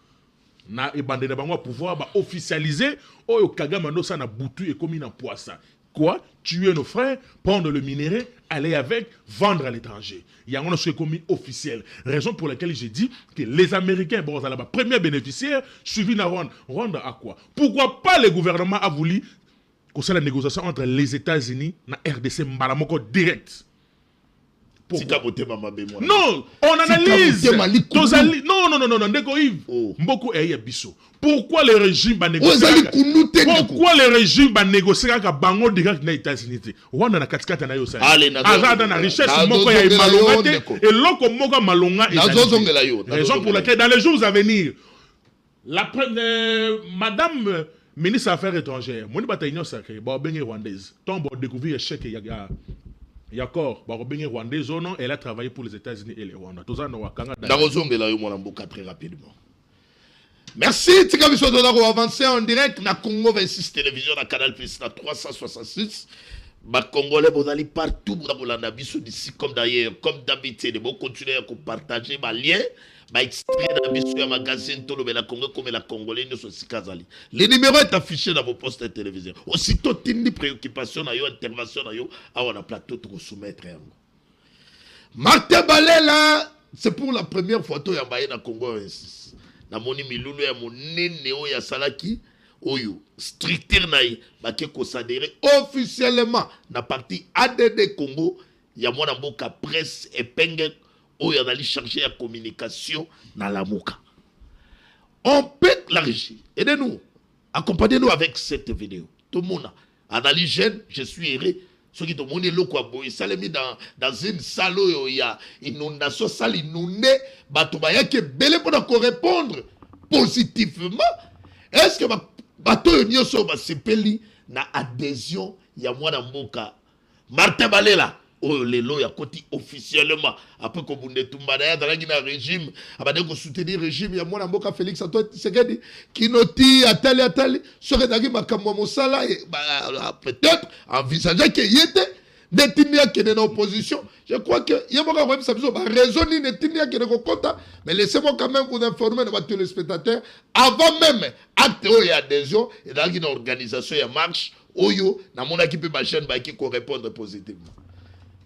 D: na ebande na bango pouvoir ba officialiser oyo Kagame no sa na butu et comme na poisson. Quoi? Tuer nos frères, prendre le minerai, aller avec, vendre à l'étranger. Il y a un autre commis officiel. Raison pour laquelle j'ai dit que les Américains, bon, la première bénéficiaire, suivi na Rwanda. Rwanda à quoi? Pourquoi pas le gouvernement a voulu que c'est la négociation entre les États-Unis et la RDC Mbalamoko direct? Non, on analyse. Non, Ndeko Yves. Mboko eye biso. Pourquoi le régime va négocier? Pourquoi le régime va négocier avec bango direct na États-Unis? Rwanda na katikata na yo sa. Azada na richesse moko ya malonga et loko moko malonga et raison pour laquelle dans les jours à venir la madame ministre des Affaires étrangères, moni bataillon sacré, ba bengi rwandaise. Tombe découvrir échec D'accord, elle a travaillé pour les États-Unis et les Rwanda.
A: Très rapidement. Merci, Tika Biso Donaro avancé en direct na Congo 26 télévision na Canal Plus na 366. Ba Congolais bozali partout pour la biso d'ici comme d'ailleurs, comme d'habitude, bon continuer à partager ma lien, ma extrait na biso ya magazine Tolo la Congo comme la Congolais ne so sikazali. Le numéro est affiché dans vos postes de télévision. Aussitôt tindi préoccupation na yo, intervention na yo, a on a plateau pour soumettre. Martin Balela, c'est pour la première photo ya baye na Congo 26. Na moni milulu ya monene o ya salaki oyo structure naï bake considéré officiellement na partie ADD Congo ya mwana mboka presse epenge oyo dali chargé la communication na la moka. On peut la régie. Aidez-nous, accompagnez-nous avec cette vidéo. Tout le monde analyse jeune, je suis erré. Ceux qui te montrent le quoi boy, ça les mis dans une salle où il y a inondation, salle inondée, batobaya qui est belé pour répondre positivement. Est-ce que bateau nyoso ba sepeli na adhésion ya mwana mboka Martin Balela oh lelo ya koti officiellement après ko bunde tumbana ya dans la régime abade ko soutenir régime ya mwana mboka Félix Antoine Tshisekedi kinoti atali serait dagi makambo mosala peut-être envisager que yete Netinia qui est en opposition, je crois que il y a beaucoup de raison ni Netinia qui est en compte, mais laissez-moi quand même vous informer de votre téléspectateur avant même acte et adhésion et dans une organisation et marche oyo na mon équipe ma chaîne qui répondre positivement.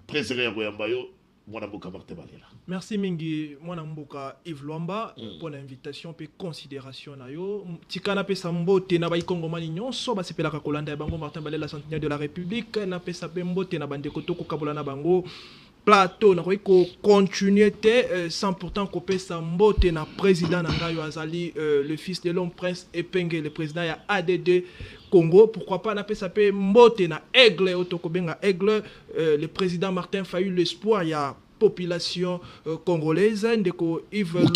A: Président Royambayo, mon avocat Martin Balela.
B: Merci mingi mwana mboka Yves Luamba pour l'invitation et considération na yo. Tikana pe sambote na ba ikongomani nyonso ba sepelaka kolanda ya bango Martin Balela centenaire de la République na pe sa mbote na bande kotoko kabola na bango plateau na ko continuer sans pourtant ko pe sambote na président na ngayo azali le fils de l'homme prince Epenge le président ya ADD Congo, pourquoi pas na pe sa pe mbote na Aigle otokobenga Aigle le président Martin Fayulu l'espoir ya population congolaise ndeko Yves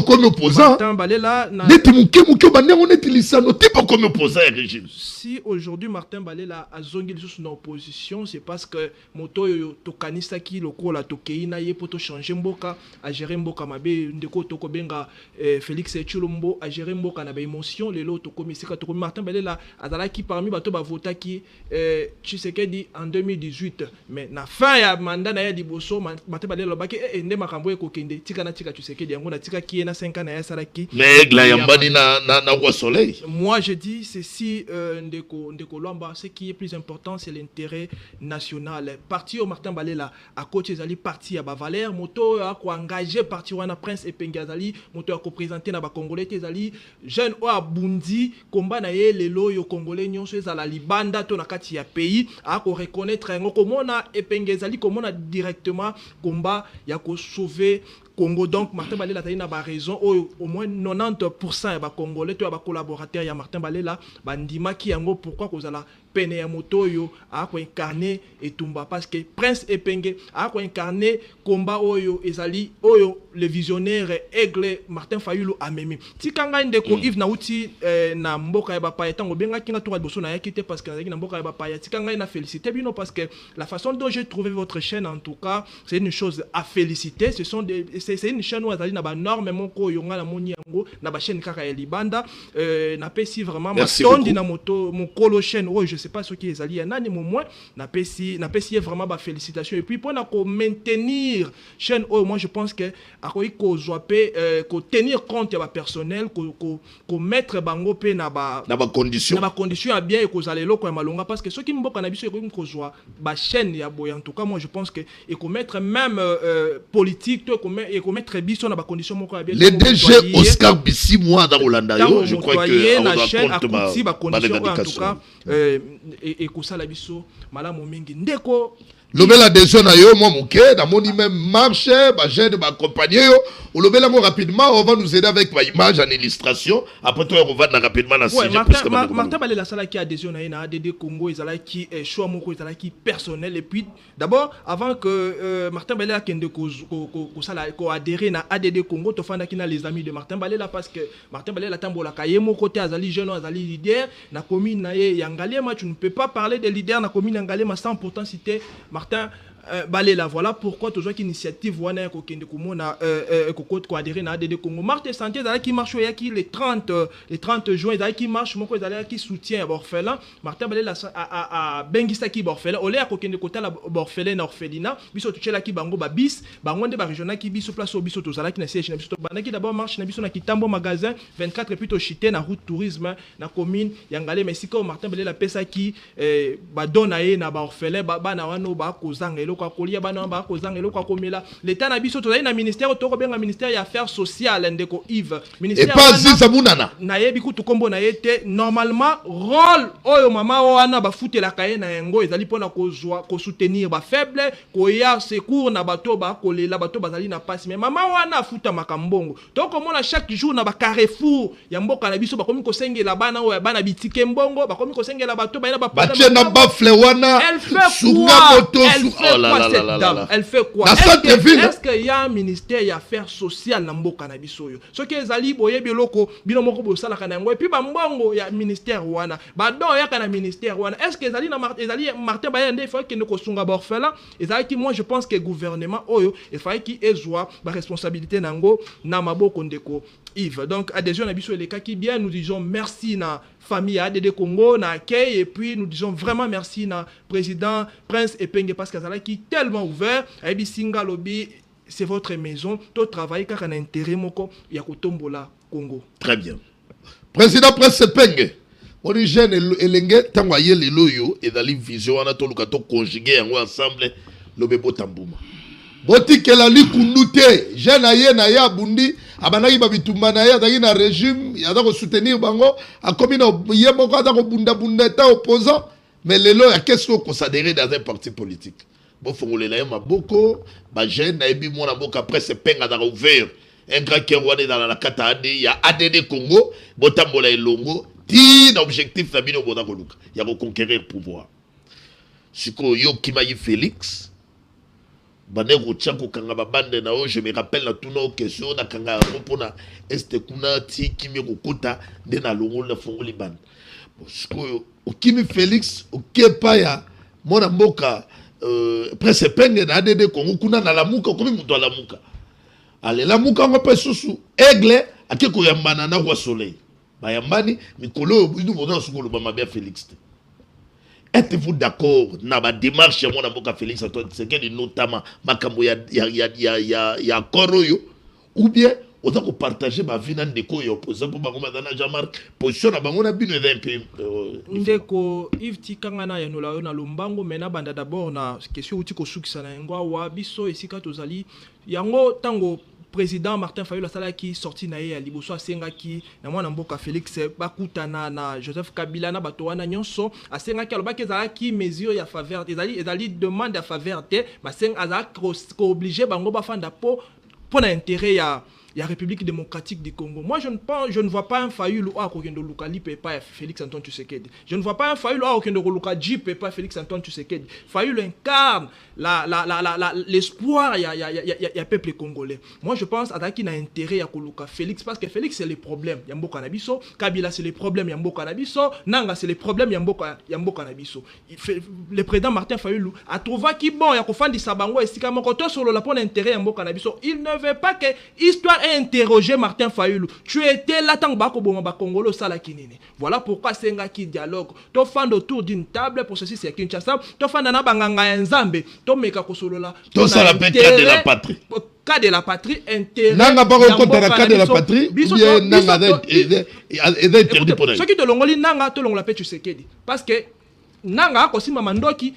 A: comme opposant comme opposant régime.
B: Si aujourd'hui Martin Balela a zongi sous opposition, c'est parce que moto yo tokanisa ki lokola tokeina ye poto changer mboka a gérer mboka mabe ndeko tokobenga Félix Tshilombo a gérer mboka na ba émotion lelo tokomisika tokomi Martin Balela azala ki parmi bato ba vota ki Tshisekedi en 2018 mais na fin ya mandat na ya liboso Martin Balela baki ende makambo e kokende tika na tika Tshisekedi yango na tika ki na 5 ans na ya salaki
A: mais gla yambani na roi soleil.
B: Moi je dis ceci ndeko Luamba, ce qui est plus important c'est l'intérêt national. Parti au Martin Balela à côté zali parti à Bavaler moto a ko engagé parti wana prince Epenge azali moto a ko présenter na ba congolais ezali jeune o abundi combat na ye lelo yo congolais nyonso ezala libanda to na kati ya pays a ko reconnaître ngo komona Epenge ezali komona directement combat ya ko sauver Congo. Donc Martin Balela a ba raison au moins 90% ba congolais to ba collaborateurs ya Martin Balela bandima ki yango pourquoi kozala pene ya moto yo a ko incarner etumba parce que prince Epenge a ko incarner combat oyo ezali oyo le visionnaire Aigle Martin Fayulu amemi tikanga ndeko Yves na uti na mboka ya bapaya tango benga kinga to boso na yakite parce que na mboka ya bapaya tikanga na féliciter parce que la façon dont j'ai trouvé votre chaîne en tout cas c'est une chose à féliciter. Ce sont des c'est une chaîne où azali na ba norme moko yonga na moni yango na ba chaîne kaka ya libanda na pesi vraiment matondi na moto mokolo chaîne oh je sais pas ce qui ezali ya nani mo moins na pesi vraiment ba félicitations et puis pour na ko maintenir chaîne oh moi je pense que akoyi ko zoape ko tenir compte ya ba personnel ko mettre bango pe na ba condition ya bien et ko zalelo ko ya malonga parce que ceux qui mboka na biso ko zoa ba chaîne ya boya en tout cas moi je pense que et ko mettre même politique et ko mettre biso na ba condition moko ya bien
A: les DG Oscar Bissi moi dans Rolanda yo je crois que
B: na chaîne akuti ba condition en tout cas et ko sala biso malamu mingi ndeko
A: lobela déjà na yo moi moké na moni même marché ba jeune ba accompagner yo ou lobela mo rapidement on va nous aider avec ma image en illustration après toi on va rapidement na sujet
B: parce que Martin Balé la sala qui adhésion na ADD Congo ezala qui choix moko ezala qui personnel et puis d'abord avant que Martin Balé a kende ko sala ko adhérer na ADD Congo to fanda kina les amis de Martin Balé là parce que Martin Balé la tambola kaye mo côté azali jeune azali leader na commune na ye Yangalema tu ne peux pas parler de leader na commune Yangalema sans pourtant citer Martin Balela, voilà pourquoi toujours initiative wana ko kende komona ko adhérer na ADD Congo Martin Santé dans qui marche qui les 30 juin dans qui marche moko dans qui soutient orphelin Martin Balela a bengisa ki orphelin ole ko kende kota la orphelin na orphelina biso tuchela ki bango ba bis bango nde ba regional ki biso place au biso to zala ki na siège na biso banaki d'abord marche na biso na Kitambo magasin 24 plutôt chité na route tourisme na commune Yangale mais siko Martin Balela pesa ki ba donaye na ba orphelin ba na wano ba kozanga kwa kolia bana ba kozanga eloko komela l'état na biso tozali na ministère to ko benga ministère ya affaires sociales ndeko Yves ministère
A: et pas Ziza Munana
B: na yebi kutu kombo na yete normalement rôle oyo mama wana ba futela kaye na yango ezali pona kozwa ko soutenir ba faible ko ya secours na bato ba kolela bato bazali na passe mais mama wana futa makambongo to komona chaque jour na ba carrefour ya mboka na biso ba komi ko sengela bana oyo bana bitike mbongo ba komi ko sengela bato ba ina ba
A: na bafle wana sunga moto
B: elle fait quoi est-ce qu'il y a un ministère ya affaires sociales na mboka na biso yo ce que ezali boye biloko bino moko bo sala kana ngo et puis ba mbongo ya ministère wana ba do ya kana ministère wana est-ce que ezali na Martin Baye ndé faut que ne ko sunga ba orphelin ezali ki moi je pense que gouvernement oyo il faut ki ezwa ba responsabilité nango na maboko ndeko Yves donc adhésion na biso les cas qui bien nous disons merci na famille ADD Congo na accueil et puis nous disons vraiment merci na président Prince Epenge parce qu'azala qui tellement ouvert et bi singa lobby c'est votre maison to travail car un intérêt moko ya kotombola Congo
A: très bien président Prince Epenge origine elenge tango ayele loyo et dali vision wana to luka to conjuguer yango ensemble lobebo tambuma botikela likundute jeune aye na ya bundi abanaki babitumba na ye azalaki na régime aza kosoutenir bango akomi na ye moko aza kobundabunda eta opposant mais lelo ya qu'est-ce que kosadere dans un parti politique bofongolela ye maboko bajeune nayebi mwana mboka après Epenge azaka ouvert un grand cœur wana ezala na kata ade ya ADD Congo botambola elongo ti na objectif na bino boza koluka ya koconquérir pouvoir sikoyo yo kimayi Félix bande rotia ko kanga babande na o je me rappelle na tuna question na kanga ropona este kuna ti kimi ko kota de na longo na fongoli bande sikoyo okimi Félix okepa ya mona mboka Prince Epenge na ADD Congo kuna na lamuka komi muto lamuka ale lamuka ngope susu aigle akeko yambana na roi soleil bayambani mikolo bidu bona sukolo ba mabia Félix. Êtes-vous d'accord na ba démarche ya mona mboka Félix Antoine Tshisekedi notamment makambo ya koroyo ou bien on doit partager ma vie dans des co opposants pour bango madana Jean-Marc position na bango na bino d'un peu
B: ndeko Yves Tikangana ya nola yo na lombango mena banda d'abord na question uti ko sukisa na ngwa wa biso esika tozali yango tango président Martin Fayulu sala qui sorti na ye ya liboso asenga ki na mwana mboka Félix bakutana na Joseph Kabila na bato wana nyonso asenga ki alobaki ezala ki mesure ya faveur ezali demande ya faveur te basenga azala ko obligé bango bafanda po na intérêt il y a République démocratique du Congo. Moi, je ne vois pas un Fayulu à Kokendo Luka Lipepa et Félix Antoine Tshisekedi. Je ne vois pas un Fayulu à Kokendo Luka Jipepa et Félix Antoine Tshisekedi. Fayulu incarne l'espoir, il y a peuple congolais. Moi, je pense à qui n'a intérêt à Koluka Félix, parce que Félix, c'est les problèmes. Yambo Kanabiso, Kabila, c'est les problèmes. Yambo Kanabiso, Nanga, c'est les problèmes. Yambo Kanabiso. Le président Martin Fayulu a trouvé qui bon, il y a Kofandi Sabango et Sikamokoto sur le lapon intérêt Yambo Kanabiso. Il ne veut pas que l'histoire ait interrogé Martin Fayulu. Tu étais là tant que Boma Congolo Salakinini. Voilà pourquoi c'est un qui dialogue. Tu fais autour d'une table pour ceci, c'est Kinshasa. Tu fais un Banganga Nzambe. Tu mets Kakosolola.
A: Tout ça l'appelle cas de la patrie.
B: Cas de la patrie, intérêt.
A: Nanga pas contre la cas de la patrie. Ou bien Nanga est interdit pour elle.
B: Ce qui te l'ongoli Nanga, te l'ongla pe tu sais qu'est dit. Parce que Nanga, kosi mamandoki.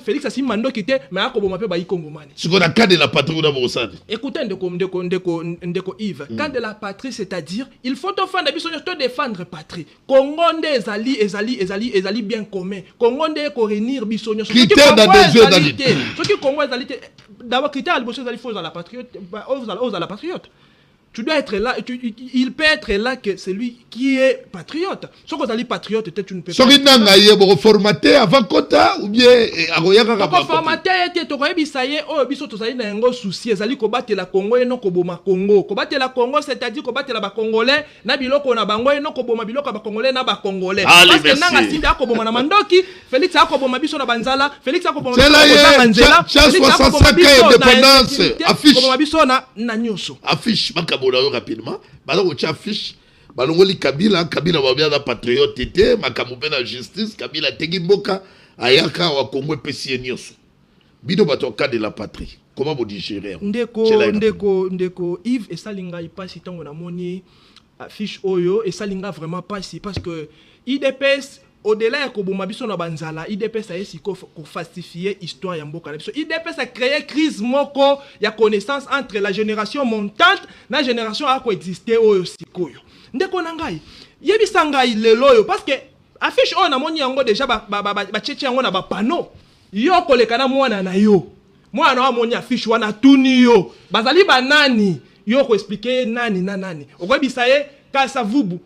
B: Félix a mandoki te, mais akoboma pe baïkongomani.
A: Ce qu'on a cas de la patrie ou d'abord ça.
B: Écoutez, ndeko Yves, cas de la patrie, c'est-à-dire, il faut te défendre patrie. Congonde ezali bien commun. Congonde ko réunir bisonyo.
A: Critère d'adhésion.
B: Ce qui Congo ezalité, d'abord critère d'adhésion ezali faut à la patriote, aux à la patriote. Tu dois être là, il peut être là que celui qui est patriote. Si tu es patriote, tu ne peux pas.
A: Si tu es formaté avant Kota ou bien
B: tu formaté, tu es souci, tu la Congo et non Koboma Congo. Combattre la Congo, c'est-à-dire combattre la Congolais, na biloko na bango et non Koboma biloko ba Congolais na ba Congolais. Parce que nanga simbi akoboma na mandoki, Félix akoboma biso na banzala, Félix akoboma biso na banzela.
A: 65 ans d'indépendance, affiche.
B: Biso na nyoso.
A: Affiche rapidement. Balo tu affiche. Balongoli Kabila va bien la patriote était, makamoupe na justice, Kabila tegi mboka ayaka wa Congo pesi nyoso. Bido bato cas de la patrie. Comment vous digérez?
B: Ndeko Yves et Salinga il passe tant on a moni affiche oyo et Salinga vraiment passe parce que IDPS au-delà ya koboma biso na banzala IDPS a esi ko falsifier histoire ya mboka na biso. IDPS a créé crise moko ya connaissance entre la génération montante na génération a coexister oyo sikoyo. Ndeko na ngai yebisa ngai lelo yo parce que affiche oyo na moni yango déjà ba cheche yango na ba panneau yo koleka na mwana na yo mwana wa moni affiche wana tuni yo bazali banani yo ko expliquer nani na nani okobisa ye Kasa Vubu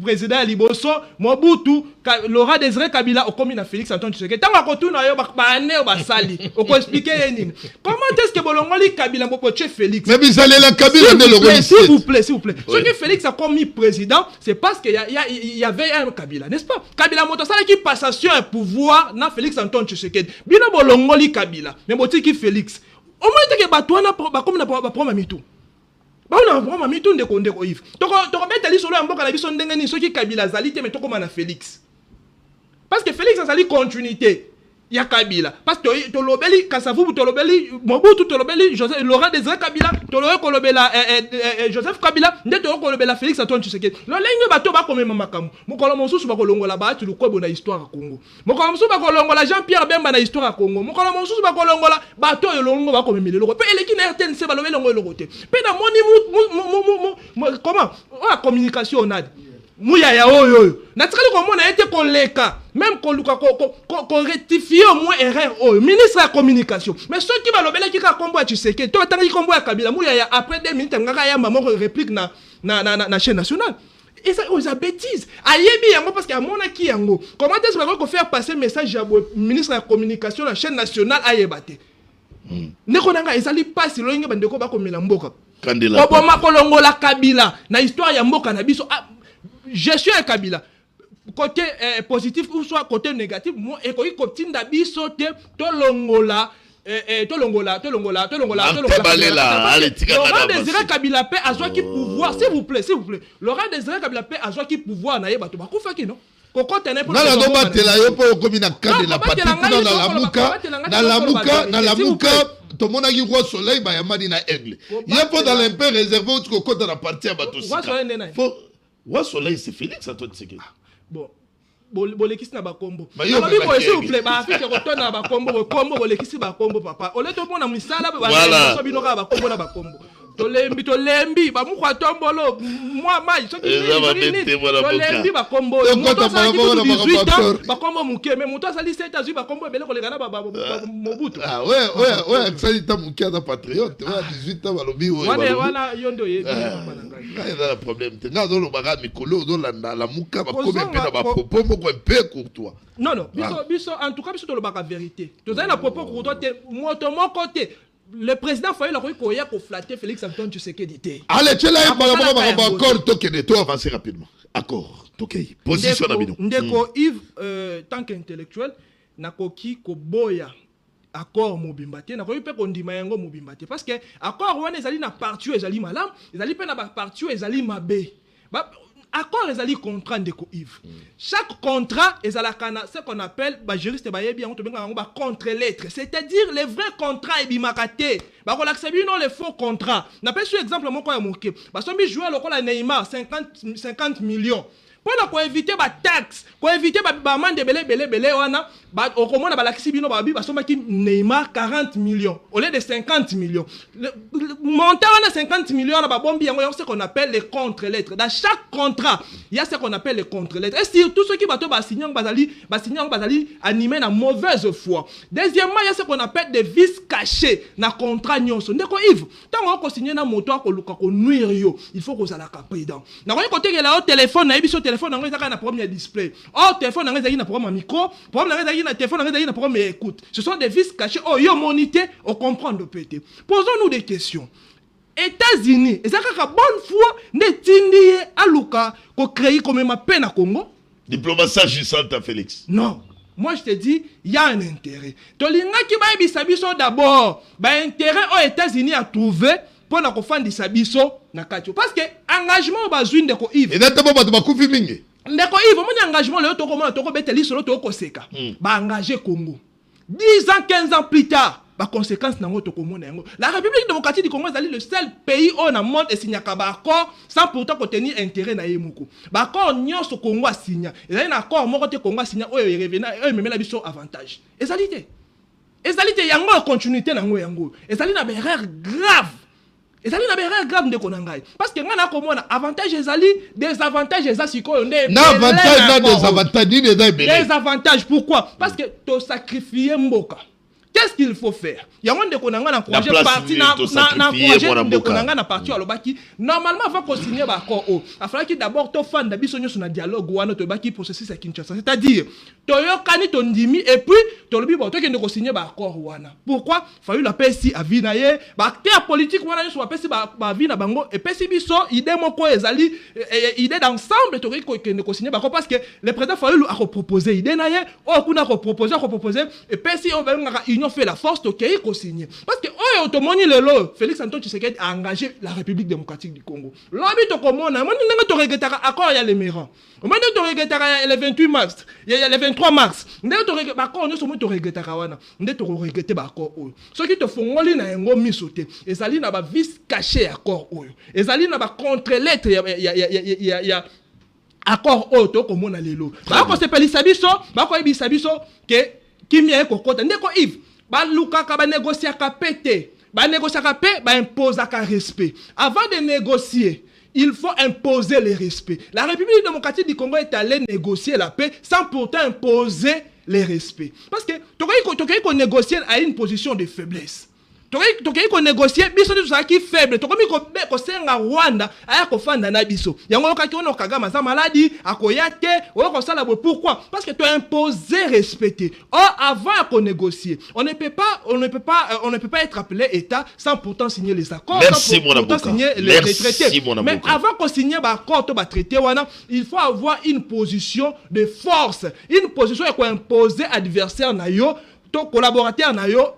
B: président Liboso Mobutu Laurent Désiré Kabila au commis na Félix Antoine Tshisekedi tant ko tuna yo ba ane ba sali o ko expliquer nini comment est-ce que bolongoli Kabila mpo che Félix
A: mais bizale la Kabila ne le
B: s'il vous plaît ce que Félix a commis président c'est parce que il y avait un Kabila n'est-ce pas Kabila moto sala qui passation un pouvoir na Félix Antoine Tshisekedi bino bolongoli Kabila mais botiki Félix au moins que batwana ba comme na ba prendre mitou. On a mis tout de Yves. Donc, on solo en boka na biso ndenge ni soki Kabila zalité mais toko mana Félix. Parce que Félix a continuité. Il y a Kabila. Parce que Tolobeli Kasavubu Tolobeli Mobutu Tolobeli Joseph Laurent Désiré Kabila Tolobela Joseph Kabila nde Tolobela Félix Antoine Tshisekedi. Lo lengo bato ba komema makamu. Mokolo mosusu ba kolongola ba tu lukwebo na histoire ya Congo. Mokolo mosusu ba kolongola Jean-Pierre Bemba na histoire ya Congo. Mokolo mosusu ba kolongola bato yo longo ba komemele loko. Pe eleki na RTNC ba lobele ngo loko te. Pe na moni comment la communication on a Mouya ya oyo. Natikali komona été koleka. Même qu'on rectifie au moins erreur oyo. Ministre de la communication. Mais ceux qui va lobela ki ka kombo ya Tshisekedi. To tangi kombo ya Kabila. Mouya ya après 2 minutes ngaka ya maman réplique na chaîne nationale. Et ça aux bêtises. Ayebi yango parce que amona ki yango. Comment est-ce qu'on faire passer message à ministre de la communication la chaîne nationale ayebate. Ndeko nanga ezali passe lo nge bandeko ba komela mboka.
A: Kandela.
B: Oboma kolongola Kabila na histoire ya mboka na biso. Gestion ya Kabila côté positif ou soit côté négatif moi et ko kotinda biso te tolongola Laurent Désiré Kabila paix azwa ki pouvoir s'il vous plaît Laurent Désiré Kabila paix azwa ki pouvoir na yeba to bakufa ki non koko tene pour
A: na no batela yo po komi na cadre la partie na la muka to mona ki roi soleil ba yamadi na aigle il faut dans l'impé réservé au côté de la partie à bateau faut Roi Soleil, c'est Félix Antoine Tshisekedi.
B: Bon, bolekisi na bakombo. S'il vous plaît, ba affiche retourne na bakombo, kombo bolekisi bakombo papa. Ole to mona misala ba so binoka bakombo na bakombo. tolembi ba mukwa tombolo moi mai soki tolembi ba kombo moto ça 18 ans ba kombo muke mais moto ça 17 ans ba kombo ebele koleka na Mobutu.
A: Ah ouais ça dit ta muke na patriote 18 ans balobi
B: wana yondo ye
A: a problème te nga zo lo baga mikolo zo la muka ba kombe pe na ba popo moko peu courtois.
B: Non biso en tout cas biso to lo baga vérité to za na popo courtois te moto moko te. Le président Faye l'a ko flatter Félix Antoine Tshisekedi.
A: Allez, tu l'as encore toqué, toi avancer rapidement. Accord, toqué. Position d'Abidon.
B: Ndeko Yves, tant qu'intellectuel, nakoki ko boya accord mobimbate, nakoki pe kondima yango mobimbate parce que accord wana ezali na parti ezali malam, ezali pe na ba parti ezali mabe. Accord ezali contrat ndeko Yves. Chaque contrat ezalaka na ce qu'on appelle ba juriste ba yebi yango to benga yango ba contre-lettre, c'est-à-dire les vrais contrats ebimakate. Ba ko l'accepter non les faux contrats. Na pe sur exemple moko ya moke. Ba sombi joueur lokola Neymar 50 millions. Pour éviter ba taxe, pour éviter ba amende belé wana, ba okomona ba lakisi bino ba bi ba somaki Neymar 40 millions au lieu de 50 millions. Montant wana 50 millions ba bombi yango ce qu'on appelle les contre-lettres. Dans chaque contrat, il y a ce qu'on appelle les contre-lettres. Et surtout ceux qui bato ba signer bazali animé na mauvaise foi. Deuxièmement, il y a ce qu'on appelle des vices cachés na contrat nyonso. Ndeko Yves, tant on signer na moto ko luka ko nuire yo, il faut que ça la capédan. Na ko côté que là au téléphone na biso téléphone na ngeza na problème de display. Oh téléphone na ngeza na problème micro, problème na ngeza na téléphone na ngeza na problème écoute. Ce sont des vices cachés. Oh yo monité, on comprend de pété. Posons-nous des questions. États-Unis, et ça ka bonne foi ne tindi aluka ko créer comme ma peine à Congo.
A: Diplomatie agissante à Félix.
B: Non. Moi je te dis, il y a un intérêt. Tolinga ki ba bisabiso d'abord, ba intérêt aux États-Unis à trouver pour na ko fandi sabiso na kati. Parce que engagement ba zwin de ko Yves.
A: Et natamo ba kufi mingi.
B: Ndeko Yves, mon engagement le to comment to ko beteli solo to ko seka. Ba engager Congo. 10 ans, 15 ans plus tard, la conséquence nango to komona yango. La République démocratique du Congo est le seul pays où na monde et signé ka ba accord sans pourtant contenir intérêt na yemuko. Ba accord nyonso Congo a signé. Et là un accord moko te Congo a signé o revena e memela biso avantage. Ezalité yango continuité nango yango. Ezali na erreur grave. Ezali na erreur grave ndeko nangai. Parce que ngana komona avantage ezali désavantage ezali ko ndé.
A: Na avantage na désavantage ni
B: désavantage pourquoi? Parce que to sacrifier mboka. Qu'est-ce qu'il faut faire? Yango ndeko nanga na projet parti na projet ndeko nanga na parti alobaki normalement avant qu'on signe ba accord o. Afala ki d'abord to fan da biso nyoso na dialogue wana to baki processus à Kinshasa. C'est-à-dire to yokani to ndimi et puis to lobi bo to ke ndeko signer ba accord wana. Pourquoi? Fallu la pesi avina ye ba acteur politique wana nyoso ba pesi ba avina bango et pesi biso idée moko ezali idée d'ensemble to ke ndeko signer ba accord parce que le président fallu a proposer idée na ye o kuna ko proposer et pesi on va union fait la force to kei ko signer parce que oyo automoni lelo Félix Antoine Tshisekedi a engagé la République démocratique du Congo. Lobi to komona moni nga to regretaka accord ya Lemeran. Moni to regretaka le 28 mars, il y a le 23 mars. Ndé to regretaka accord no somo to regretaka wana. Ndé to regretter ba accord oyo. Ce qui te fongoli na yango misote. Ezali na ba vice caché accord oyo. Ezali na ba contre-lettre ya accord oyo to komona lelo. Ba ko sepelisa biso, ba ko ebisa biso ke kimia kokota ndeko Yves ba lukaka ba négocier ka pété ba négocier ka paix ba imposer ka respect avant de négocier il faut imposer le respect. La République démocratique du Congo est allée négocier la paix sans pourtant imposer le respect parce que tokai ko négocier à une position de faiblesse. Tokai ko négocier biso tout ça qui faible tokomi ko senga Rwanda aya ko fanda na biso yango ka kiono Kagame za maladi akoyate o ko sala pourquoi parce que tu as imposé respecter avant qu'on négocier on ne peut pas être appelé état sans pourtant signer les accords.
A: Merci mon
B: pourtant signer les traités mais avant qu'on signe ba accord to ba traité wana il faut avoir une position de force une position et ko imposer adversaire na yo to collaborateur na yo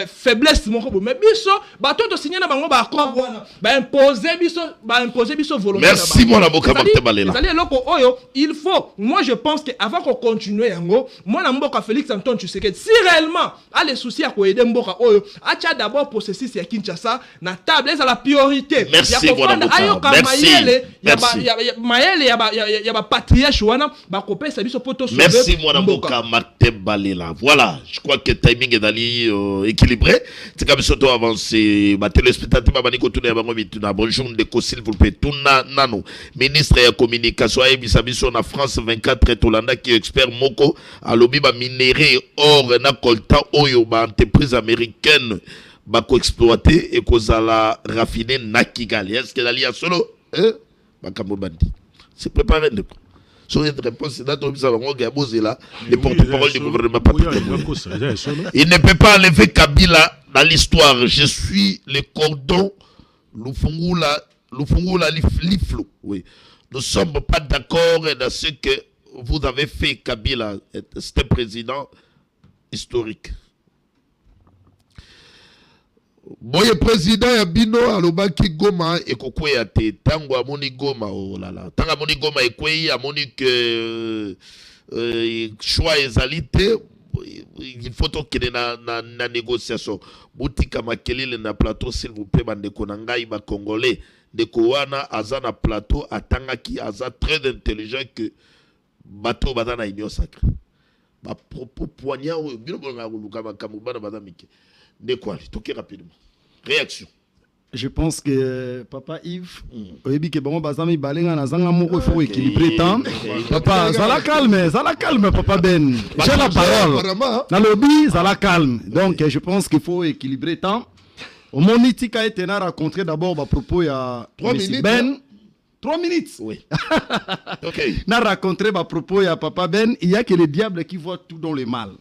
B: faiblesse moko mais biso ba to signer na bango ba accord wana ba imposer biso volonté.
A: Merci mon avocat Martin Balela.
B: C'est-à-dire loko oyo il faut moi je pense que avant qu'on continue yango moi na mboka Félix Antoine Tshisekedi si réellement a les soucis à ko aider mboka oyo acha d'abord processus ya Kinshasa na table ça la priorité.
A: Merci mon avocat. Merci.
B: Ya ba patriarche wana ba kopesa biso poto sauver.
A: Merci mon avocat Martin Balela. Voilà, je crois que timing est d'aller équilibré. C'est comme ça qu'on avance. Les téléspectateurs, bonjour, s'il vous plaît, tout nano. Ministre de la communication, en France 24, et Hollanda qui est expert Moko, à l'objet minéré, or, na coltan, oyo, entreprise américaine, bako exploité et qu'on a raffiné na Kigali. Est-ce que d'aller à solo? C'est préparé. Sur une réponse, c'est dans les porte-parole du gouvernement. Il ne peut pas enlever Kabila dans l'histoire. Je suis le cordon, Lufungula Liflou. Oui. Nous ne sommes pas d'accord dans ce que vous avez fait, Kabila. C'est un président historique. Boye président ya bino alobaki Goma ekokwe ya te tango amoni Goma oh là là tango amoni Goma ekwe amoni que choix ezalité il faut qu'il na négociation butika makelele na plateau s'il vous plaît bande ko ngai ba congolais de ko wana aza na plateau atangaki aza très intelligent que bateau badana union sacrée ba propos poignard bino bonga luka makambo bana badamike. De quoi? Toquez rapidement. Réaction.
F: Je pense que Papa Yves, oyebi ke bango bazami balenga na zanga moko il faut équilibrer temps. Papa, zala calme Papa Ben. J'ai la parole. Dans le lobby, zala calme. Donc je pense qu'il faut équilibrer temps. Au monitika été na rencontré d'abord à propos ya
A: 3 minutes.
F: Ben 3 minutes.
A: Oui. OK.
F: Na rencontré à propos ya Papa Ben, il y a que le diable qui voit tout dans le mal.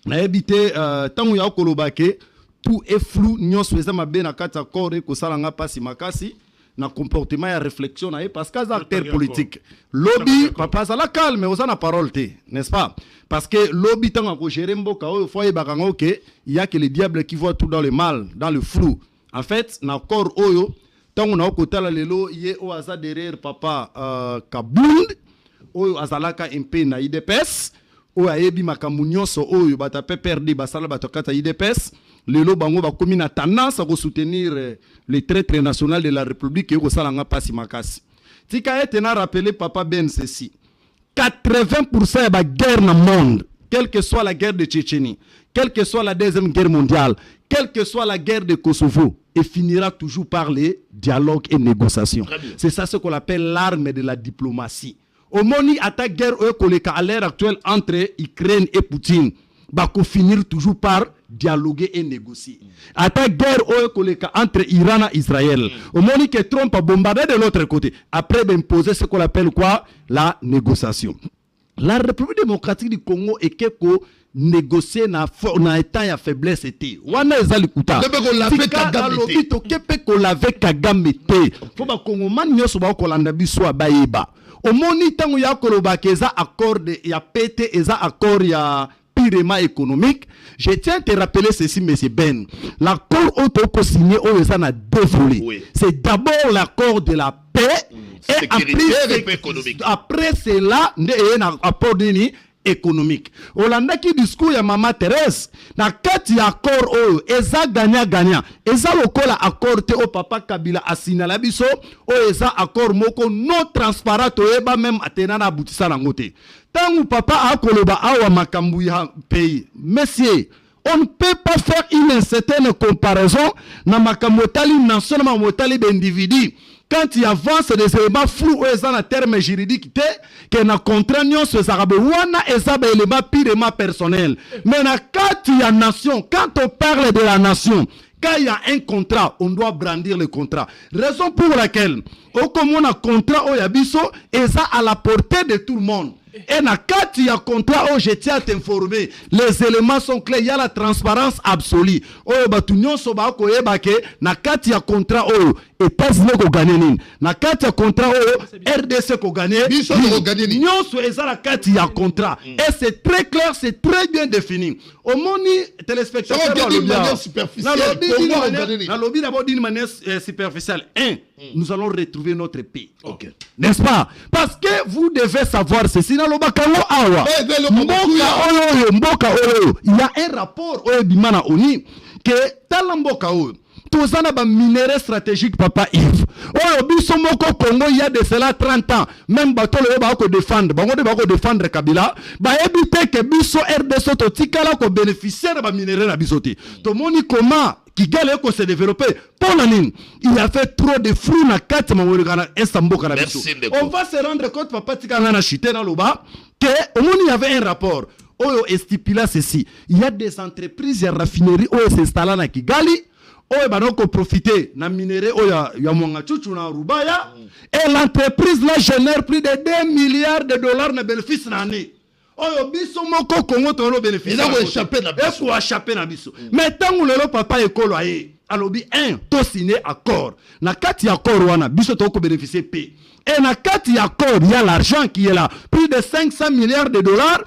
F: Na habité tango ya kolobake tout est flou nyos weza mabe na kati akore ko salanga pasi makasi na comportement ya réflexion na parce que les acteurs politiques lobby papa ça la calme on na parole té n'est-ce pas parce que lobby tango ko gérer mboka o foye bakango que il y a que le diable qui voit tout dans le mal dans le flou en fait na corps oyo tango na ko tala lelo ye o aza derrière papa Kabund oyo azalaka MP na IDPS o ayebi makambo nyonso oyo batape perdi basala batokata IDPS lelo bango bakomi na tendance à soutenir les traîtres national de la République et ko salanga pasi makasi tika ete na rappeler Papa Ben ceci 80% de la guerre dans le monde, quelle que soit la guerre de Tchétchénie, quelle que soit la deuxième guerre mondiale, quelle que soit la guerre de Kosovo, et finira toujours par les dialogues et négociations. C'est ça ce qu'on appelle l'arme de la diplomatie. Au moni attaque guerre à l'heure actuelle entre Ukraine et Poutine, bah finir toujours par dialoguer et négocier. Attaque guerre entre Iran et Israël. Au moni que Trump a bombardé de l'autre côté, après imposer ce qu'on appelle quoi? La négociation. La République démocratique du Congo est que négocier na état ya faiblesse était. Wana ezali kuta. Ko lave Kagame te. Faut ba Congo man nyoso ba ko landa biso abayeba. Omoni tango ya kolobaka eza accord ya pété eza accord ya purement économique. Je tiens à te rappeler ceci, monsieur Ben. L'accord auto signé au na deux volets. Oui. C'est d'abord l'accord de la paix et après cela il y a un accord économique. Olanda qui discours ya Mama Thérèse na kati ya accord oyo eza gagnant eza lokola accord te o papa Kabila asina la biso o eza accord moko non transparent to eba même atena na boutisa na ngote tangu papa akoloba awa makambu ya pays. Messieurs, on ne peut pas faire une certaine comparaison na makambu tali nation na makambu d'individu. Quand il avance des éléments flous en termes juridiques, que na contraignons ce arabe wana ezaba élément purement personnel. Mais na quand il y a nation, quand on parle de la nation, quand il y a un contrat, on doit brandir le contrat. Raison pour laquelle, au commun un contrat au yabiso, et ça à la portée de tout le monde. Et na quand il y a contrat, oh, je tiens à t'informer, les éléments sont clairs, il y a la transparence absolue. Oh, batunyon soba ko ebake, na quand il y a contrat, oh, États-Unis ko gagné nini. Na quand il y a contrat, oh, RDC ko gagné. Nyon so eza la quand il y a contrat. Et c'est très clair, c'est très bien défini. Au moni téléspectateur dans le manière superficielle. Dans le lobby d'abord d'une manière superficielle. Nous allons retrouver notre paix. Okay. N'est-ce pas? Parce que vous devez savoir ceci. Mboka oyo, il y a un rapport oyo bimana oni que talamboka oyo tozana ba minerais stratégique papa Yves oyo biso moko Congo il y a de cela 30 ans même bato le ba ko défendre bango de ba ko défendre Kabila ba ebite que biso RDC to tikala ko bénéficier ba minerais na biso te to moni comment Kigali ko se développer pour la ligne il a fait trop de fruits na kati mangolekana estamboka na biso on va se rendre compte papa tikanga na chité na loba que au moins il y avait un rapport oyo estipula ceci il y a des entreprises et raffineries oyo s'installent na Kigali oyo banoko profiter na minerai oyo ya mwanga chuchu na Rubaya et l'entreprise là génère plus de 2 milliards de dollars na bénéfice na année oyo biso moko Congo to lo bénéfice
A: eza ko échapper na biso
F: ko échapper na biso mais tangu lelo papa ekolo aye alobi to signer accord na kati ya accord wana biso to ko bénéficier p et na kati ya accord il y a l'argent qui est là plus de 500 milliards de dollars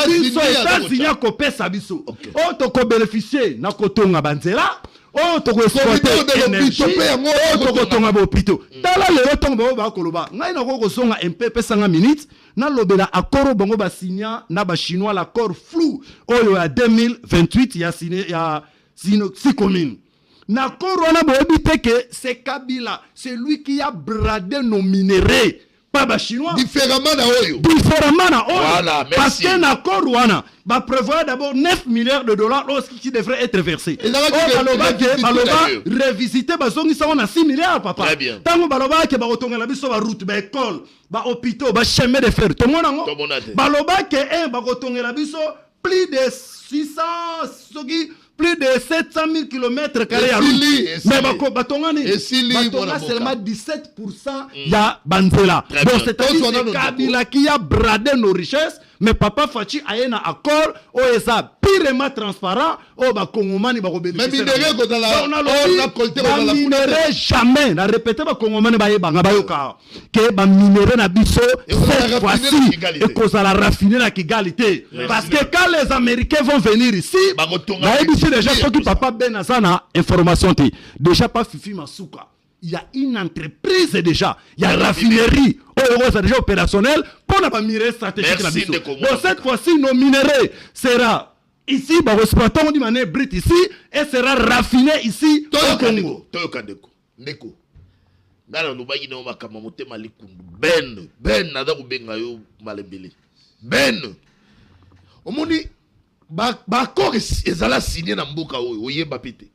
F: biso États-Unis ko pesa biso o to ko bénéficier na kotonga banzela o to ko exploiter énergie o to ko tonga bopito tala lelo tongo ba koloba ngai na ko songa MP pesa nga minutes na lobela accord bango ba signa na ba chinois l'accord flou oyo ya 2028 ya signé ya si commune na corona boebite que c'est Kabila c'est lui qui a bradé nos minerais pas ba chinois
A: différemment na oyo
F: voilà, parce que na corona ba prévoit d'abord 9 milliards de dollars qui devraient être versés baloba revisiter bazongi ça on a 6 milliards papa tango baloba ke ba otongela biso ba route ba école ba hôpitaux ba chemin de fer to mona ngo baloba ke ba otongela biso plus de 600 soki plus de 700 000 km carrés à route. Mais batongani, batonga seulement 17% ya banzela. Donc c'est Kabila qui a bradé nos richesses. Mais papa Fachi a un accord où il a pirement transparent où ba Kongomani ba bénéficier. Mais minerai on a minerai jamais. Na répété ba Kongomani ba yebanga ba yoka que ba minerai na biso cette fois-ci et qu'on a la raffiner la Kigali. Parce que quand les Américains vont venir ici, ba ici déjà ceux qui papa ben azana information t déjà pas Fifi Masuka. Il y a une entreprise déjà, il y a une raffinerie, c'est déjà opérationnel pour la minerai stratégique. Donc cette fois-ci, nos minerais sera ici, on dit manière brute ici, et sera raffiné ici au Congo.
A: Neko. Ngala nubayi na makama motema likundu. Ben nada kubenga yo malebele. Ben. Omoni ba accord ezala signé na mboka oyo oyeba pete.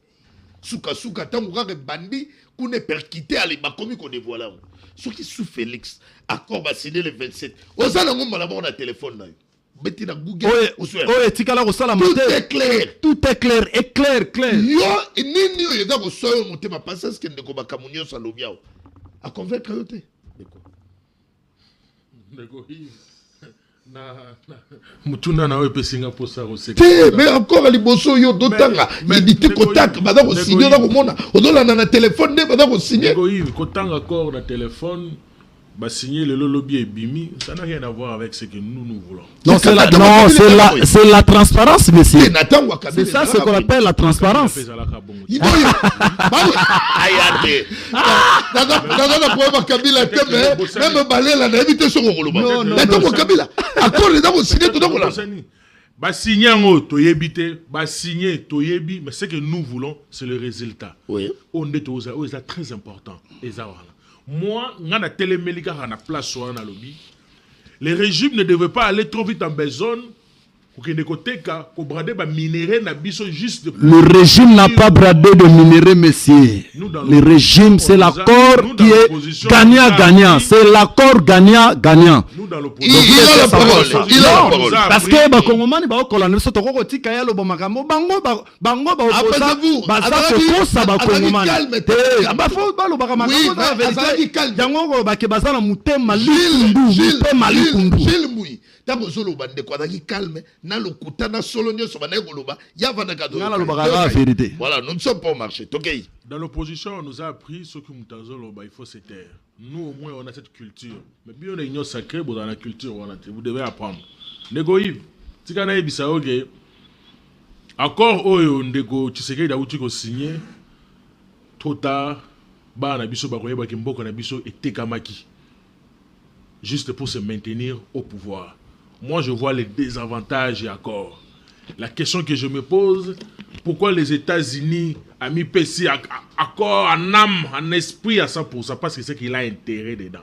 A: Suka tango kaka bandi kune perkité ali bakomi ko dévoiler ce qui sous Félix accord ba signé le 27 osala ngomba la na téléphone na yo beti na Google
F: etikala ko sala
A: tout est clair
F: et clair
A: yo nini yo da ko soyo motema passage que ndeko bakamunyo sa lobiao a convaincre yo te
D: ndeko mutuna na wepe Singapour ça aussi
A: mais encore liboso yo dotanga idité kotaka bada ko signer na ko mona odola na téléphone ne bada ko signer
D: kotanga encore na téléphone ba signer le lobby et bimi ça n'a rien à voir avec ce que nous voulons.
F: Non, c'est la transparence monsieur. C'est ça ce qu'on appelle la transparence.
D: Ba signer ngo toyebite, ba signer toyebi, mais ce que nous voulons c'est le résultat.
A: Oui.
D: On est très important et ça voilà. Moi, ngana télémélica na place sur un lobby. Les régimes ne devaient pas aller trop vite en besogne pour que les côtés qu'on bradé ba minerai na biso juste.
F: Le régime n'a pas bradé de minerai, monsieur. Le régime, c'est l'accord qui est gagnant-gagnant. C'est l'accord gagnant-gagnant.
D: Nous dans l'opposition.
A: Il a la parole.
F: Parce que ba Kongomani ba kolana so toko tika ya lo makambo bango opposa ba sa ko sa ba Kongomani. Ba fo ba lo makambo na vérité. Yango ba ke bazana mutema likundu.
A: D'abord, solo bande quoi qui calme, na le kutana solo nyo so bande koloba, ya vana kado.
F: La vérité.
A: Voilà, nous ne sommes pas au marché. OK.
D: Dans l'opposition, on nous a appris ce que mutazolo il faut se taire. Nous au moins on a cette culture. Mais bien on est union sacrée dans la culture vous devez apprendre. Négoïve, tikana ebisa OK. Accord oyo ndeko Tshisekedi da uti ko signer trop tard ba na biso ba koyeba ke mboko na biso etekamaki. Juste pour se maintenir au pouvoir. Moi, je vois les désavantages et accords. La question que je me pose, Pourquoi les États-Unis ont mis PC accord en âme, en esprit à 100%? Parce que c'est qu'il a intérêt dedans.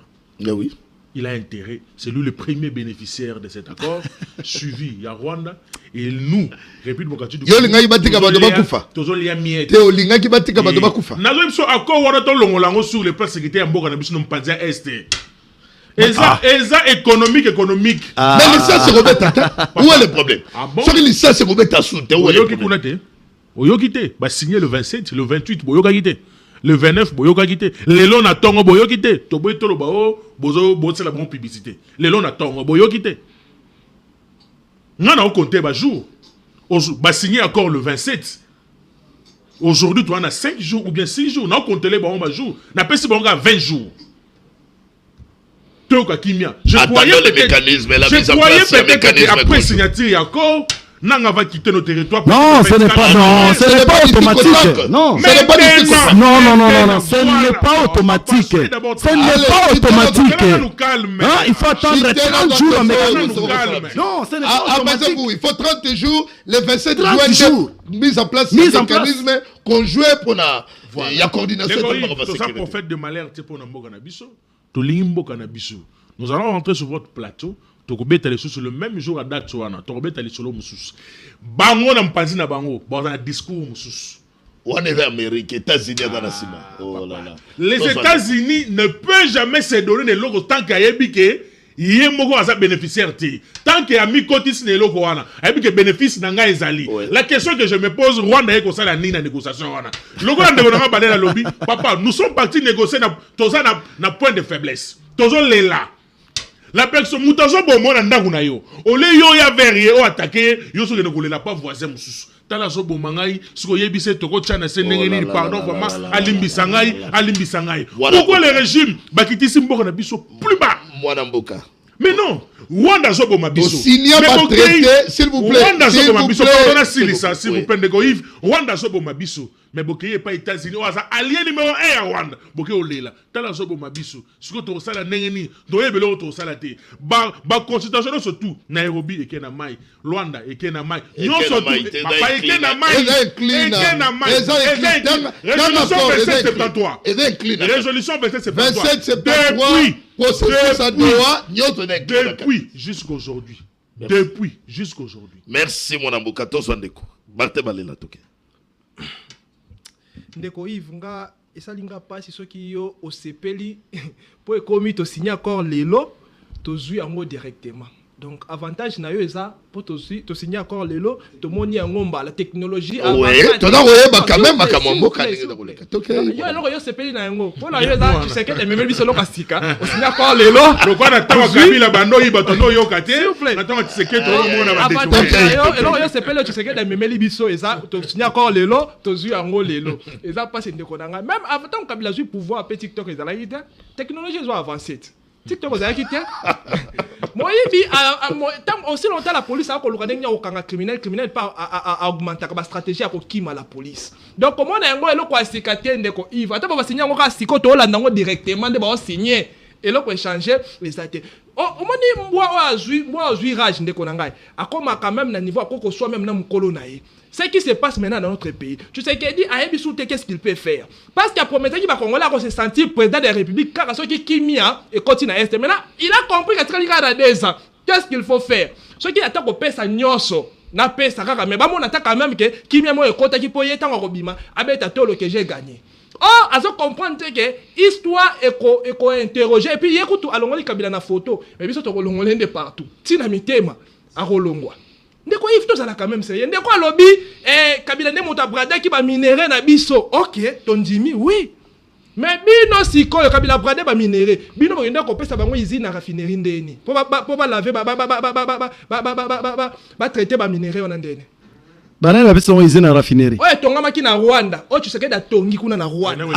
A: Ah oui.
D: Il a intérêt. C'est lui le premier bénéficiaire de cet accord. Suivi, il y a Rwanda. Et nous, République démocratique du
A: Congo. Nous
D: avons accord sur les plans sécuritaires Est. Économique.
A: Mais ça, c'est Robert Tata. Où est le problème? Sur ça, c'est Robert Tata. Où est le problème?
D: Boyokite, bah signé le 27, le 28, Boyokite. Le 29, Boyokite. Le long à Tongo, Boyokite. Toboy Tolo Bao, Bozo, c'est la bonne publicité. Le long à Tongo, Boyokite. Nous avons compté bah jour. Bah signé encore le 27. Aujourd'hui, tu en as 5 jours ou bien 6 jours. Nous avons compté les bah jours. N'a pas si bon 20 jours. Je croyais
A: les mécanismes, la mise en place des mécanismes.
D: Après signature, encore. Nanga va quitter nos territoires.
F: Non, ce n'est pas automatique. Non, ce n'est pas ce n'est pas automatique. Ce n'est pas automatique. Il faut attendre 30 jours à mécanisme. Non, ce n'est pas automatique.
A: Il faut 30 jours, les 27 jours, mise en place des mécanismes conjoints pour la coordination de la sécurité.
D: Prophète de malheur, pour nous allons rentrer sur votre plateau. Sur le même jour à date, tu bango na mpanzi na bango, un discours les États-Unis ne peuvent jamais se donner des logos tant qu'il y a il y a bénéficiaire tant qu'il y a mis cotis les logos que bénéfice n'anga ezali. La question que je me pose, Rwanda est comme ça la négociation logo na ndeko na la lobby papa, nous sommes partis négocier na point de faiblesse. Tozo lela la personne mutazo bomo na ndaku na yo ole yo ya verrier o attaquer yo so ne kolela pas voisin mususu tala so bomangai siko yebise toko tchana se ndengeni pardon vraiment alimbisa ngai pourquoi le régime bakitisi mboko na biso plus bas
A: mwana mboka.
D: Mais non, Rwanda zo boma biso.
A: S'il vous plaît.
D: Rwanda zo boma biso. Pardon s'il vous plaît de Goïve. Rwanda zo boma biso. Mais bokeye pas États-Unis. Oza allié numéro 1 à Rwanda. Bokeye olela. Tala zo boma biso. Siko to sala nengeni. Doye belo to sala te. Ba consultation surtout Nairobi et Kenya Mai. Rwanda et Kenya Mai. Non surtout pas et Kenya Mai. Résolution 2773. Depuis jusqu'à aujourd'hui.
A: Merci mon amboka tozo ndeko. Martin Balela toke.
B: Ndeko Yves nga esalinga pasi soki yo osepeli po ekomi to signer accord lelo to zui yango directement. Donc avantage na yo eza po to signer accord lelo to moni yango mbala technologie
A: ouais to na royeba quand même makambo kalinga na koleka toke
B: yo eloko yo sepeli na yango po na yo eza tu sais que memeli biso loka sika o signer accord lelo
D: lokwa na tawa kabila bando yiba to yo kate na tawa tu sais que to mona ba
B: détruire eloko yo sepeli tu sais que memeli biso eza to signer accord lelo to zui yango lelo eza pas c'est ndeko nanga même avant kabila zui pouvoir pe TikTok ezala yite technologie zo avancée TikTok ezala yite Moïbi aussi longtemps la police a un criminel pas augmenter la stratégie à kokima la police. Donc comment on a un eloko asikaté ndeko Yves ata ba signer ngo sikoto olanda ngo directement de ba signer eloko échanger les até. O moni moi azui rage ndeko na ngai akoma quand même na niveau akoko soit même na mukolo na ye. Ce qui se passe maintenant dans notre pays, tu sais qu'il dit à Ebisoute qu'est-ce qu'il peut faire. Parce qu'il a promis qu'il va Congolais se sentir président de la République car ce qui Kimia et continue à Est. Maintenant, il a compris que il y a 2 ans. Qu'est-ce qu'il faut faire? Ce qui attaque au pesa nyoso. Na pesa kaka mais on attaque quand même que Kimia mo ekota ki po yeta ngobima abeta tolo que j'ai gagné. Oh, azo comprendre que histoire eko interroger et puis yekutu alongoli kabila na photo mais biso to kolongole de partout. Tina mitema a rolongwa. Ndeko Yves to zala quand même sérieux. Ndeko alobi kabila ne mota brada ki ba minéré na biso. OK, tondimi oui. Mais bino sikoyo kabila brada ba minéré. Bino bo ndeko pesa bango usine na raffinerie ndeni. Po ba laver ba traiter ba minéré on ndeni.
F: Banana la personne usine na raffinerie.
B: Ouais, tonga maki na Rwanda. Oh, tu sais que da tongi kuna na Rwanda.
F: Non,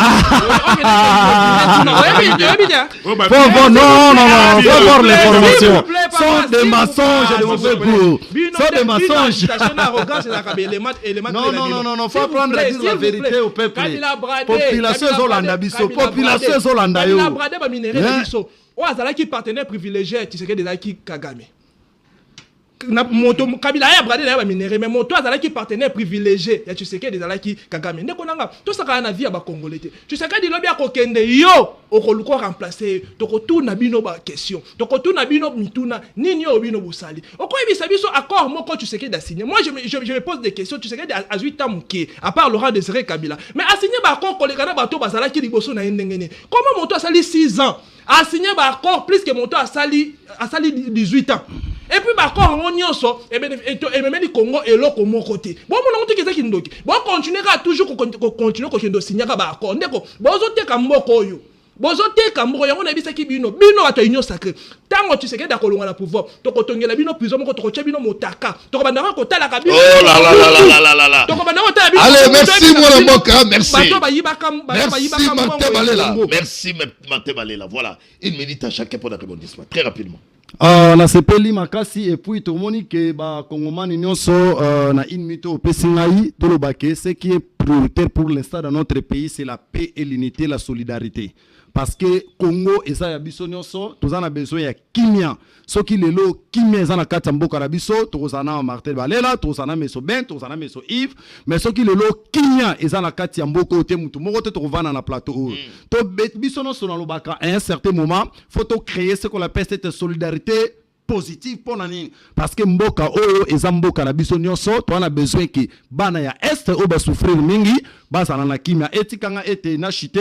F: faut voir l'information. Sont des mensonges de mauvais goût. Sont des mensonges. Non, faut prendre la vérité au peuple. Population Zolanda biso, population Zolanda yo.
B: La brade ba minéré biso. Oh, azala ki partenaire privilégié, tu sais que des qui Kagame. moto Kabila ya brade na ba minéré mais moto azala ki partenaire privilégié ya Tshisekedi ezala ki Kagame ndeko nanga to saka na vie ya ba congolais te Tshisekedi lobi ya kokende yo okoluko remplacer to ko tourna bino ba question to ko tourna bino mituna nini yo bino busali okoyebisa biso accord moko Tshisekedi a signé moi je me pose des questions Tshisekedi a 8 ans muke à part Laurent Désiré Kabila mais a signé ba accord koleka na bato bazala ki liboso na ndengene comment moto asali 6 ans a signé ba accord plus que moto asali 18 ans. Et puis d'accord on nyonso et même ni Congo eloko moko te bon mon ngi tiki ndoki bon continuer toujours continuer ko kendo signer ba accord ndeko bozo teka mboko oyo bozo teka mboko yango na bisaki bino bato union sacrée tango tu sais que dakolonga na pouvoir to kotongela bino prison moko to ko bino motaka to ko bandaka ko tala ka bino
A: oh là
B: to ko bandaka tala bino
A: allez merci mon mboka merci
B: bato bayiba kam
A: merci Martin Balela voilà une minute à chacun pour la rebondissement très rapidement.
F: La sepeli makasi et puis tout le monde que ba kongomani nyonso na une minute au pesingai to lo baké ce qui est prioritaire pour l'instant dans notre pays c'est la paix et l'unité la solidarité parce que Congo eza ya biso nyonso tozana besoin ya kimia soki lelo kimia eza na kati ya mboka na biso tozana Martin Balela tozana meso Ben tozana meso Yves mais soki lelo kimia eza na kati ya mboka ote mutu moko te tovana na plateau to biso nyonso na lobaka à un certain moment faut to créer ce qu'on appelle cette solidarité positive pour nani parce que mboka oyo eza mboka na biso nyonso to na besoin que bana ya est o ba souffrir mingi basa na kimia etikanga ete na chité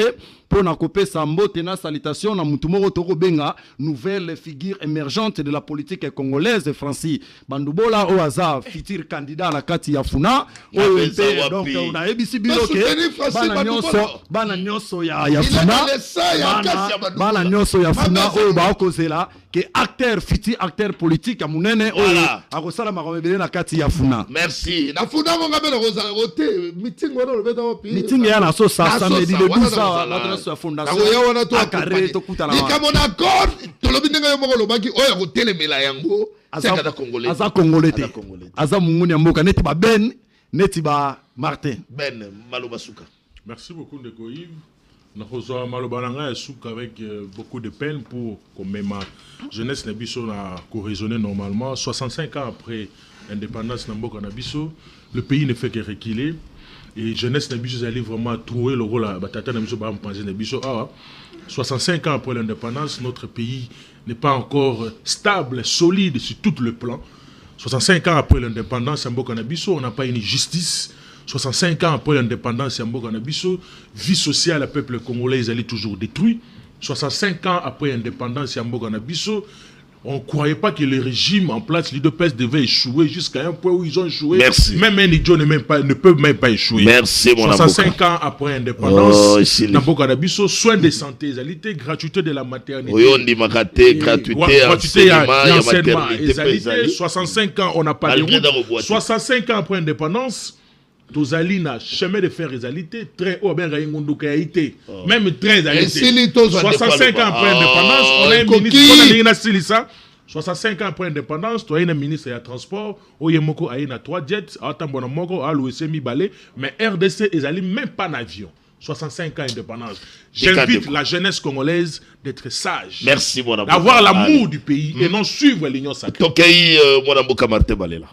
F: pour na kopesa mbote na salutation na mutu moko to benga nouvelle figure émergente de la politique congolaise Francis Bandubola o aza futur candidat na kati ya Funa oyo mpe donc na ebisi biloke bana nyonso ya Funa bana nyonso ya Funa oyo ba okozela que acteur futur acteur politique ya munene oyo akosala makomebele na kati ya Funa
A: merci na Funa ngo ngabela kozala rote meeting wana lobeta wapi
F: meeting ya na so sa samedi le 12 à la fondation akare to kutana
A: ni kama na accord to lobi ndenge yo moko lobaki oyo ko telemela yango
F: aza congolais te aza munguni ya mboka neti ba Ben neti ba Martin
A: Ben Maloba Suka.
D: Merci beaucoup Ndeko Yves. Nous Maloba Nanga Suka avec beaucoup de peine pour que ma jeunesse na biso na raisonner normalement 65 ans après l'indépendance na mboka na biso le pays ne fait que reculer. Et jeunesse Nabiso allait vraiment trouver le rôle à Batata Nabiso Nabiso. 65 ans après l'indépendance, notre pays n'est pas encore stable, solide sur tout le plan. 65 ans après l'indépendance, on n'a pas une justice. 65 ans après l'indépendance, vie sociale, le peuple congolais est toujours détruit. 65 ans après l'indépendance, on ne croyait pas que le régime en place, l'UDPS devait échouer jusqu'à un point où ils ont échoué.
A: Merci.
D: Même un idiot ne peut même pas échouer.
A: Merci, mon
D: 65 ans après l'indépendance, soins de santé, gratuité de la maternité.
A: Oui, on dit gratuité,
D: enseignement, 65 ans, on n'a pas de route. 65 ans après l'indépendance, Tozali na chemin de fer réalité très haut ben même très réalité 65 ans après l'indépendance on a un ministre 65 ans après l'indépendance tu as un ministre de transport oyemoko a na 3 jets atambona moko a l'OSMI balé mais RDC ezali même pas en avion 65 ans d'indépendance. J'invite la jeunesse congolaise d'être sage.
A: Merci mon ami.
D: D'avoir l'amour du pays et non suivre l'union sacrée.
A: Tokei mon amboka Martin Balela.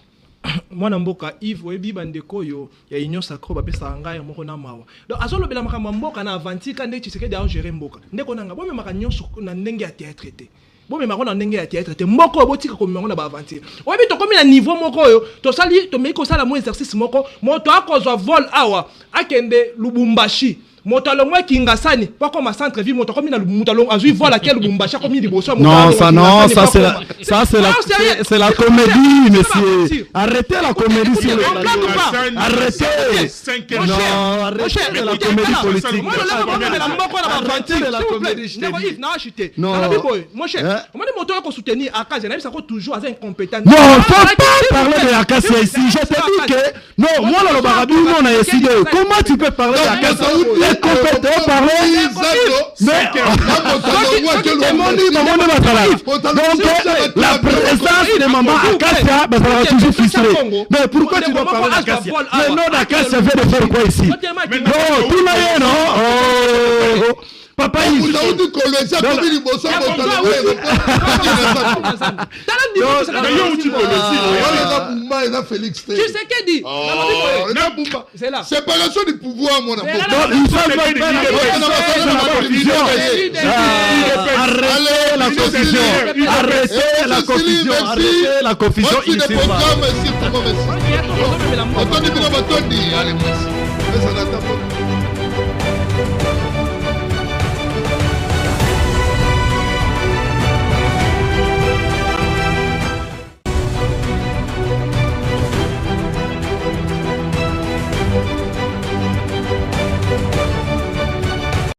B: Mwana mboka Yves webi bandeko yo ya union sacro ba pesa ngai moko na mawa donc azolo bela makamba mboka na avantika ndeki Tshisekedi a gérer mboka ndeko nanga bo me maka nyonso na ndenge ya théâtre te bo me maka na ndenge ya théâtre te mboko botika ko mengo na ba avantika webi to komi na niveau moko yo to sali to meko sala mo exercice moko moto akozwa vol awa akende Lubumbashi moto alongwa Kingasani pas comme centre ville moto comme na moto alongwa azui vol à quel Lubumbashi comme ni boso
F: non ça c'est la comédie monsieur arrêtez la comédie sur le arrêtez non arrêtez la comédie politique arrêtez la comédie non
B: mon cher on dit moto ko soutenir Akazi na bisa ko toujours as incompétent
F: non faut pas parler de Akazi ici je te dis que non moi le barabi on a décidé comment tu peux parler d'Akazi compétent parler mais donc la présence de maman Akasia va toujours frustrée mais pourquoi tu dois parler d'Akasia le nom d'Akasia vient de faire quoi ici non tout là non papa il
G: Bumba et Félix T.
B: Tu sais qu'elle dit. C'est là.
G: Séparation du pouvoir, mon amour.
F: Arrêtez la confusion. Arrêtez la confusion. Arrêtez la confusion. Il
G: Attendez, merci.